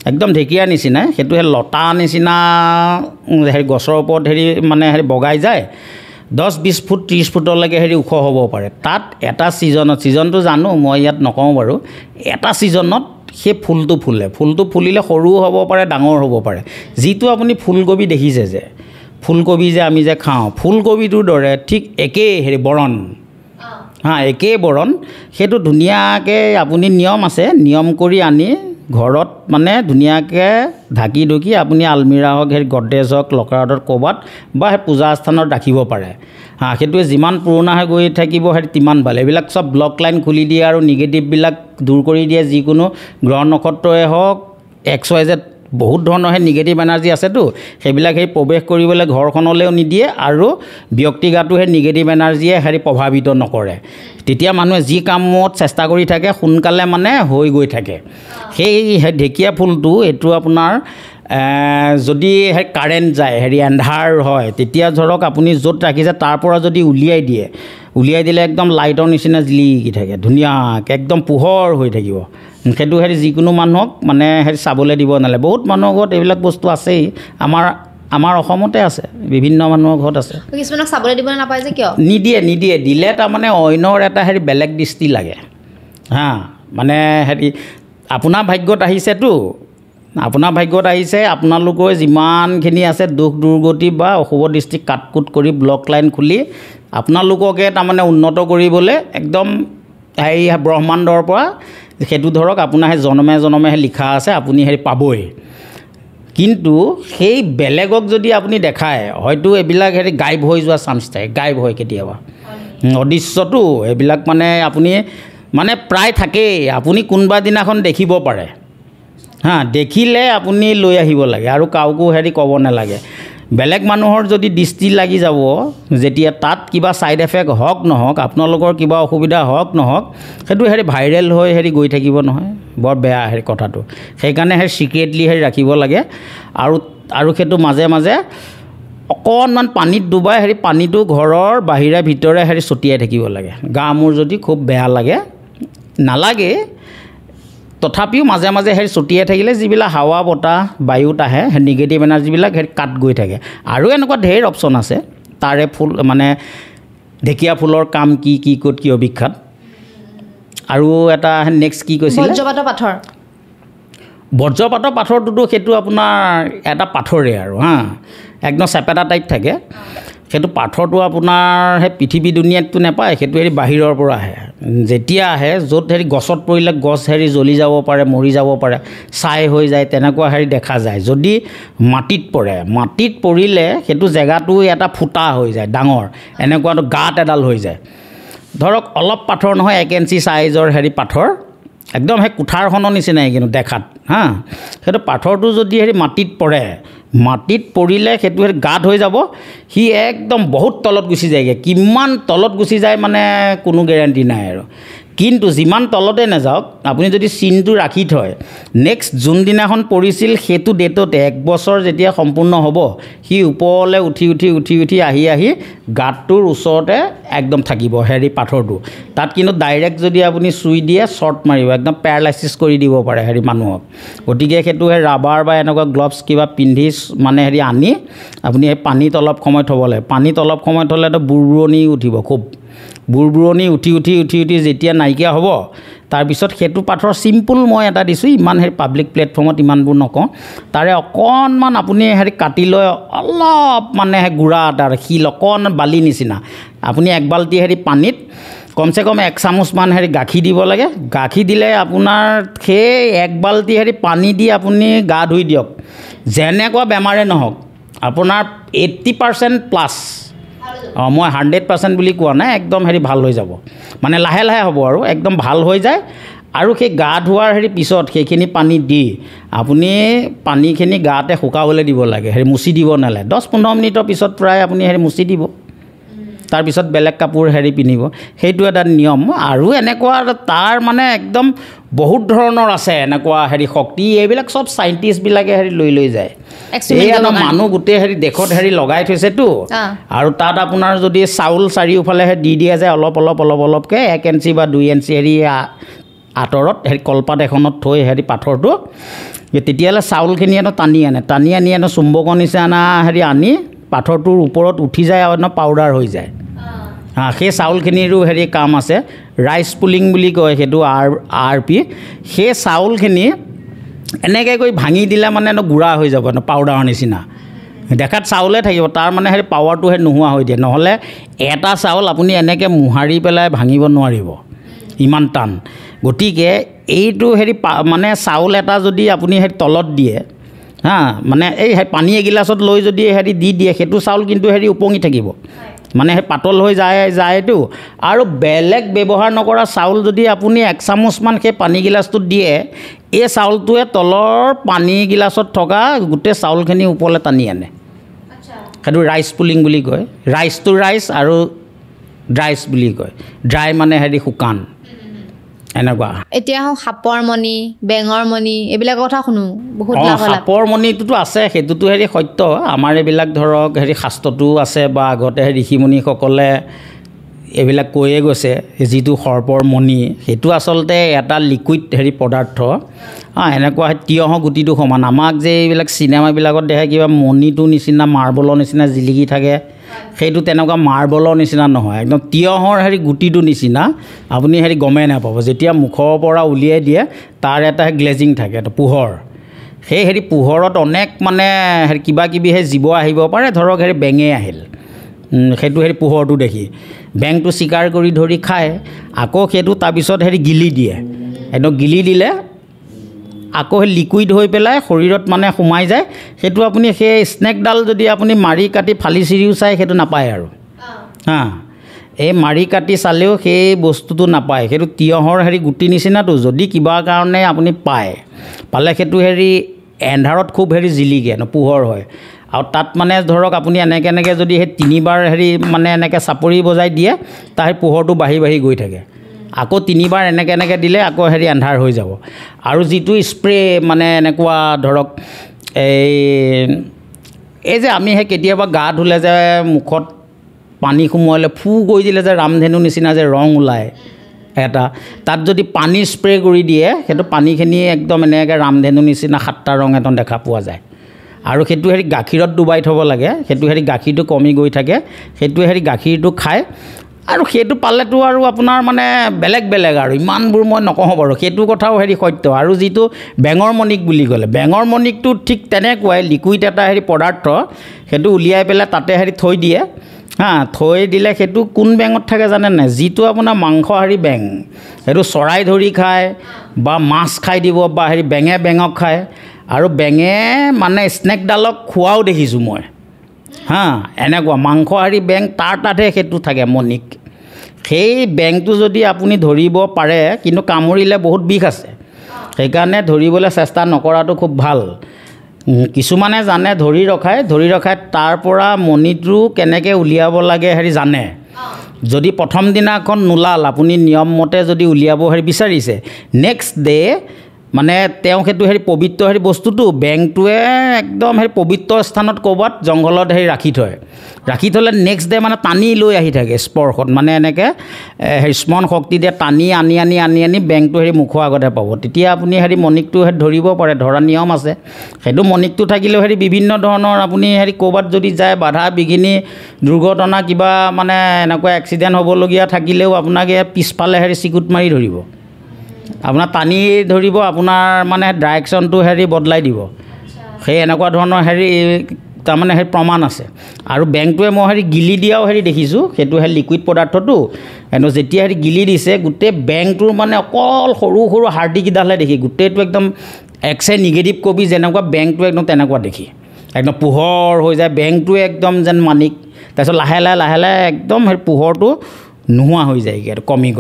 একদম ঢেকীয়া নিচিনা সেইটো সেই লতা নিচিনা হেৰি গছৰ ওপৰত হেৰি মানে হেৰি বগাই যায় 10-20 ফুট 30 ফুটলৈকে হেৰি ওখ হ'ব পাৰে তাত এটা ছিজনটো জানো মই ইয়াত নকওঁ বাৰু এটা ছিজনত সেই ফুলটো ফুলিলে সৰুও হ'ব পাৰে ডাঙৰ হ'ব পাৰে যিটো আপুনি ফুলকবি দেখিছে যে ফুলকবি যে আমি যে খাওঁ ফুলকবিটোৰ দৰে ঠিক একেই হেৰি বৰণ একেই বৰণ সেইটো ধুনীয়াকৈ আপুনি নিয়ম আছে নিয়ম কৰি আনি ঘৰত মানে ধুনীয়াকৈ ঢাকি ঢুকি আপুনি আলমিৰা হওক সেই গডৰেজ হওক লকাৰত ক'ৰবাত বা সেই পূজা স্থানত ৰাখিব পাৰে সেইটোৱে যিমান পুৰণা হৈ গৈ থাকিব সেই তিমান ভাল এইবিলাক চব ব্লক লাইন খুলি দিয়ে আৰু নিগেটিভবিলাক দূৰ কৰি দিয়ে যিকোনো গ্ৰহ নক্ষত্ৰই হওক XYZ বহুত ধৰণৰ সেই নিগেটিভ এনাৰ্জি আছেতো সেইবিলাক সেই প্ৰৱেশ কৰিবলৈ ঘৰখনলৈও নিদিয়ে আৰু ব্যক্তিগত সেই নিগেটিভ এনাৰ্জিয়ে হেৰি প্ৰভাৱিত নকৰে তেতিয়া মানুহে যি কামত চেষ্টা কৰি থাকে সোনকালে মানে হৈ গৈ থাকে সেই ঢেকীয়া ফুলটো এইটো আপোনাৰ যদি সেই কাৰেণ্ট যায় হেৰি এন্ধাৰ হয় তেতিয়া ধৰক আপুনি য'ত ৰাখিছে তাৰ পৰা যদি উলিয়াই দিলে একদম লাইটৰ নিচিনা জিলিকি থাকে ধুনীয়াকৈ একদম পোহৰ হৈ থাকিব সেইটো হেৰি যিকোনো মানুহক মানে হেৰি চাবলৈ দিব নালাগে বহুত মানুহৰ ঘৰত এইবিলাক বস্তু আছেই আমাৰ অসমতে আছে বিভিন্ন মানুহৰ ঘৰত আছে কিছুমানক চাবলৈ দিব নাপায় যে কিয় নিদিয়ে দিলে তাৰমানে অন্যৰ এটা হেৰি বেলেগ দৃষ্টি লাগে মানে হেৰি আপোনাৰ ভাগ্যত আহিছেতো আপোনালোকৰ যিমানখিনি আছে দুখ দুৰ্গতি বা অশুভ দৃষ্টি কাটকুট কৰি ব্লক লাইন খুলি আপোনালোককে তাৰমানে উন্নত কৰিবলৈ একদম হেৰি ব্ৰহ্মাণ্ডৰ পৰা সেইটো ধৰক আপোনাৰ সেই জনমে লিখা আছে আপুনি হেৰি পাবই কিন্তু সেই বেলেগক যদি আপুনি দেখায় হয়তো এইবিলাক হেৰি গাইব হৈ যোৱা চান্স থাকে গাইব হয় কেতিয়াবা অদৃশ্যটো এইবিলাক মানে আপুনি মানে প্ৰায় থাকেই আপুনি কোনোবা দিনাখন দেখিব পাৰে দেখিলে আপুনি লৈ আহিব লাগে আৰু কাউকো হেৰি ক'ব নালাগে বেলেগ মানুহৰ যদি দৃষ্টি লাগি যাব যেতিয়া তাত কিবা ছাইড এফেক্ট হওক নহওক আপোনালোকৰ কিবা অসুবিধা হওক নহওক সেইটো হেৰি ভাইৰেল হৈ হেৰি গৈ থাকিব নহয় বৰ বেয়া হেৰি কথাটো সেইকাৰণে হেৰি ছিক্ৰেটলি হেৰি ৰাখিব লাগে আৰু সেইটো মাজে মাজে অকণমান পানীত ডুবাই হেৰি পানীটো ঘৰৰ বাহিৰে ভিতৰে হেৰি ছটিয়াই থাকিব লাগে গা মোৰ যদি খুব বেয়া নালাগে তথাপিও মাজে মাজে হেৰি ছটিয়াই থাকিলে যিবিলাক হাৱা বতাহ বায়ুত আহে সেই নিগেটিভ এনাৰ্জিবিলাক হেৰি কাট গৈ থাকে আৰু এনেকুৱা ঢেৰ অপশ্যন আছে তাৰে ফুল মানে ঢেকীয়া ফুলৰ কাম কি ক'ত কিয় বিখ্যাত আৰু এটা নেক্সট কি কৈছিল বজ্ৰপাতৰ পাথৰটোতো সেইটো আপোনাৰ এটা পাথৰে আৰু একদম চেপেটা টাইপ থাকে সেইটো পাথৰটো আপোনাৰ সেই পৃথিৱী দুনিয়াততো নাপায় সেইটো হেৰি বাহিৰৰ পৰা আহে যেতিয়া আহে য'ত হেৰি গছত পৰিলে গছ হেৰি জ্বলি যাব পাৰে মৰি যাব পাৰে ছাই হৈ যায় তেনেকুৱা হেৰি দেখা যায় যদি মাটিত পৰিলে সেইটো জেগাটো এটা ফুটা হৈ যায় ডাঙৰ এনেকুৱাটো গাঁত এডাল হৈ যায় ধৰক অলপ পাথৰ নহয় 1 ইঞ্চি চাইজৰ হেৰি পাথৰ একদম সেই কুঠাৰখনৰ নিচিনাই কিন্তু দেখাত সেইটো পাথৰটো যদি হেৰি মাটিত পৰিলে সেইটো হেৰি গাঁত হৈ যাব সি একদম বহুত তলত গুচি যায়গৈ কিমান তলত গুচি যায় মানে কোনো গেৰাণ্টি নাই আৰু কিন্তু যিমান তলতে নাযাওক আপুনি যদি চিনটো ৰাখি থয় নেক্সট যোনদিনাখন পৰিছিল সেইটো ডেটতে 1 বছৰ যেতিয়া সম্পূৰ্ণ হ'ব সি ওপৰলৈ উঠি আহি গাঁতটোৰ ওচৰতে একদম থাকিব হেৰি পাথৰটো তাত কিন্তু ডাইৰেক্ট যদি আপুনি চুই দিয়ে শ্বৰ্ট মাৰিব একদম পেৰালাইচিছ কৰি দিব পাৰে হেৰি মানুহক গতিকে সেইটো সেই ৰাবাৰ বা এনেকুৱা গ্লভছ কিবা পিন্ধি মানে হেৰি আনি আপুনি সেই পানীত অলপ সময় থ'ব লাগে পানীত অলপ সময় থ'লেতো বুৰবুৰণি উঠিব খুব বুৰবুৰণি উঠি যেতিয়া নাইকিয়া হ'ব তাৰপিছত সেইটো পাথৰ চিম্পুল মই এটা দিছোঁ ইমান হেৰি পাব্লিক প্লেটফৰ্মত ইমানবোৰ নকওঁ তাৰে অকণমান আপুনি হেৰি কাটি লৈ অলপ মানে গুড়া এটাৰ শিল অকণমান বালি নিচিনা আপুনি 1 বাল্টি হেৰি পানীত কমচে কম 1 চামুচমান হেৰি গাখীৰ দিব লাগে গাখীৰ দিলে আপোনাৰ সেই 1 বাল্টি হেৰি পানী দি আপুনি গা ধুই দিয়ক যেনেকুৱা বেমাৰে নহওক আপোনাৰ 80% প্লাছ মই 100% বুলি কোৱা নাই একদম হেৰি ভাল হৈ যাব মানে লাহে হ'ব আৰু একদম ভাল হৈ যায় আৰু সেই গা ধোৱাৰ হেৰি পিছত সেইখিনি পানী দি আপুনি পানীখিনি গাতে শুকাবলৈ দিব লাগে হেৰি মুচি দিব নালাগে 10-15 মিনিটৰ পিছত প্ৰায় আপুনি হেৰি মুচি দিব তাৰপিছত বেলেগ কাপোৰ হেৰি পিন্ধিব সেইটো এটা নিয়ম আৰু এনেকুৱা তাৰ মানে একদম বহুত ধৰণৰ আছে এনেকুৱা হেৰি শক্তি এইবিলাক চব চাইণ্টিষ্টবিলাকে হেৰি লৈ যায় এই এটা মানুহ গোটেই হেৰি দেশত হেৰি লগাই থৈছেতো আৰু তাত আপোনাৰ যদি চাউল চাৰিওফালে দি দিয়া যায় অলপকৈ 1 ইঞ্চি বা 2 ইঞ্চি হেৰি আঁতৰত হেৰি কলপাত এখনত থৈ হেৰি পাথৰটো তেতিয়াহ'লে চাউলখিনি টানি আনি চুম্বকৰ নিচিনা হেৰি আনি পাথৰটোৰ ওপৰত উঠি যায় আৰু পাউডাৰ হৈ যায় সেই চাউলখিনিৰো হেৰি কাম আছে ৰাইচ পুলিং বুলি কয় সেইটো RP সেই চাউলখিনি এনেকৈ কৰি ভাঙি দিলে মানে গুড়া হৈ যাব পাউডাৰৰ নিচিনা দেখাত চাউলে থাকিব তাৰ মানে হেৰি পাৱাৰটো সেই নোহোৱা হৈ দিয়ে নহ'লে এটা চাউল আপুনি এনেকৈ মোহাৰি পেলাই ভাঙিব নোৱাৰিব ইমান টান গতিকে এইটো হেৰি মানে চাউল এটা যদি আপুনি হেৰি তলত দিয়ে মানে এই পানী এগিলাচত লৈ যদি হেৰি দি দিয়ে সেইটো চাউল কিন্তু হেৰি উপঙি থাকিব মানে সেই পাতল হৈ যায়তো আৰু বেলেগ ব্যৱহাৰ নকৰা চাউল যদি আপুনি 1 চামুচমান সেই পানী গিলাচটোত দিয়ে এই চাউলটোৱে তলৰ পানী গিলাচত থকা গোটেই চাউলখিনি ওপৰলৈ টানি আনে সেইটো ৰাইচ পুলিং বুলি কয় ৰাইচ টু ৰাইচ আৰু ড্ৰাইচ বুলি কয় ড্ৰাই মানে হেৰি শুকান এনেকুৱা এতিয়া সাপৰ মণি বেঙৰ মণি এইবিলাকৰ কথা শুনো বহুত লাভ সাপৰ মণিটোতো আছে সেইটোতো হেৰি সত্য আমাৰ এইবিলাক ধৰক হেৰি শাস্ত্ৰটো আছে বা আগতে ঋষিমুনিসকলে এইবিলাক কৈয়ে গৈছে যিটো সৰ্পৰ মণি সেইটো আচলতে এটা লিকুইড হেৰি পদাৰ্থ এনেকুৱা তিয়ঁহ গুটিটো সমান আমাক যে এইবিলাক চিনেমাবিলাকত দেখে কিবা মণিটো নিচিনা মাৰ্বলৰ নিচিনা জিলিকি থাকে সেইটো তেনেকুৱা মাৰ্বলৰ নিচিনা নহয় একদম তিয়ঁহৰ হেৰি গুটিটো নিচিনা আপুনি হেৰি গমেই নাপাব যেতিয়া মুখৰ পৰা উলিয়াই দিয়ে তাৰ এটা গ্লেজিং থাকে এটা পোহৰ সেই হেৰি পোহৰত অনেক মানে হেৰি কিবা কিবি সেই জীৱ আহিব পাৰে ধৰক হেৰি বেঙে আহিল সেইটো হেৰি পোহৰটো দেখি বেংটো চিকাৰ কৰি ধৰি খায় আকৌ সেইটো তাৰপিছত হেৰি গিলি দিয়ে একদম গিলি দিলে আকৌ সেই লিকুইড হৈ পেলাই শৰীৰত মানে সোমাই যায় সেইটো আপুনি সেই স্নেকডাল যদি আপুনি মাৰি কাটি ফালি চিৰিও চাই সেইটো নাপায় আৰু এই মাৰি কাটি চালেও সেই বস্তুটো নাপায় সেইটো তিয়ঁহৰ হেৰি গুটি নিচিনাটো যদি কিবা কাৰণে আপুনি পালে সেইটো হেৰি এন্ধাৰত খুব হেৰি জিলিকে পোহৰ হয় আৰু তাত মানে ধৰক আপুনি এনেকৈ যদি সেই 3বাৰ হেৰি মানে এনেকৈ চাপৰি বজাই দিয়ে তাৰ পোহৰটো বাঢ়ি গৈ থাকে আকৌ 3বাৰ এনেকৈ দিলে আকৌ হেৰি আন্ধাৰ হৈ যাব আৰু যিটো স্প্ৰে মানে এনেকুৱা ধৰক এই যে আমি সেই কেতিয়াবা গা ধুলে যে মুখত পানী সোমোৱালে ফু কৰি দিলে যে ৰামধেনু নিচিনা যে ৰং ওলায় এটা তাত যদি পানী স্প্ৰে কৰি দিয়ে সেইটো পানীখিনি একদম এনেকৈ ৰামধেনু নিচিনা 7টা ৰং এটা দেখা পোৱা যায় আৰু সেইটো হেৰি গাখীৰত ডুবাই থ'ব লাগে সেইটো হেৰি গাখীৰটো কমি গৈ থাকে সেইটো হেৰি গাখীৰটো খায় আৰু সেইটো পালেতো আৰু আপোনাৰ মানে বেলেগ আৰু ইমানবোৰ মই নকওঁ বাৰু সেইটো কথাও হেৰি সত্য আৰু যিটো বেঙৰ মণিক বুলি ক'লে বেঙৰ মণিকটো ঠিক তেনেকুৱাই লিকুইড এটা হেৰি পদাৰ্থ সেইটো উলিয়াই পেলাই তাতে হেৰি থৈ দিয়ে থৈ দিলে সেইটো কোন বেঙত থাকে জানে নাই যিটো আপোনাৰ মাংসহাৰী বেং সেইটো চৰাই ধৰি খায় বা মাছ খাই দিব বা হেৰি বেঙে বেঙক খায় আৰু বেঙে মানে স্নেকডালক খোৱাও দেখিছোঁ মই এনেকুৱা মাংসহাৰী বেং তাতহে সেইটো থাকে মণিক সেই বেংটো যদি আপুনি ধৰিব পাৰে কিন্তু কামুৰিলে বহুত বিষ আছে সেইকাৰণে ধৰিবলৈ চেষ্টা নকৰাটো খুব ভাল কিছুমানে জানে ধৰি ৰখাই তাৰ পৰা মণিটো কেনেকৈ উলিয়াব লাগে হেৰি জানে যদি প্ৰথম দিনাখন নোলাল আপুনি নিয়মমতে যদি উলিয়াব হেৰি বিচাৰিছে নেক্সট ডে মানে তেওঁ সেইটো হেৰি পবিত্ৰ হেৰি বস্তুটো বেংটোৱে একদম হেৰি পবিত্ৰ স্থানত ক'ৰবাত জংঘলত হেৰি ৰাখি থ'লে নেক্সট ডে মানে টানি লৈ আহি থাকে স্পৰ্শত মানে এনেকৈ হেৰি স্মৰণ শক্তি দিয়ে টানি আনি বেংটো হেৰি মুখৰ আগতে পাব তেতিয়া আপুনি হেৰি মণিকটো হেৰি ধৰিব পাৰে ধৰা নিয়ম আছে সেইটো মণিকটো থাকিলেও হেৰি বিভিন্ন ধৰণৰ আপুনি হেৰি ক'ৰবাত যদি যায় বাধা বিঘিনি দুৰ্ঘটনা কিবা মানে এনেকুৱা এক্সিডেণ্ট হ'বলগীয়া থাকিলেও আপোনাক পিছফালে হেৰি চিকুট মাৰি ধৰিব আপোনাৰ টানি ধৰিব আপোনাৰ মানে ডাইৰেকশ্যনটো হেৰি বদলাই দিব সেই এনেকুৱা ধৰণৰ হেৰি তাৰমানে হেৰি প্ৰমাণ আছে আৰু বেংটোৱে মই হেৰি গিলি দিয়াও হেৰি দেখিছোঁ সেইটো হেৰি লিকুইড পদাৰ্থটো কিন্তু যেতিয়া হেৰি গিলি দিছে গোটেই বেংটোৰ মানে অকল সৰু হাৰ্ডিকেইডালহে দেখি গোটেইটো একদম এক্সৰে নিগেটিভ কপি যেনেকুৱা বেংটো একদম তেনেকুৱা দেখি একদম পোহৰ হৈ যায় বেংটোৱে একদম যেন মানিক তাৰপিছত লাহে লাহে একদম হেৰি পোহৰটো নোহোৱা হৈ যায়গৈ আৰু কমি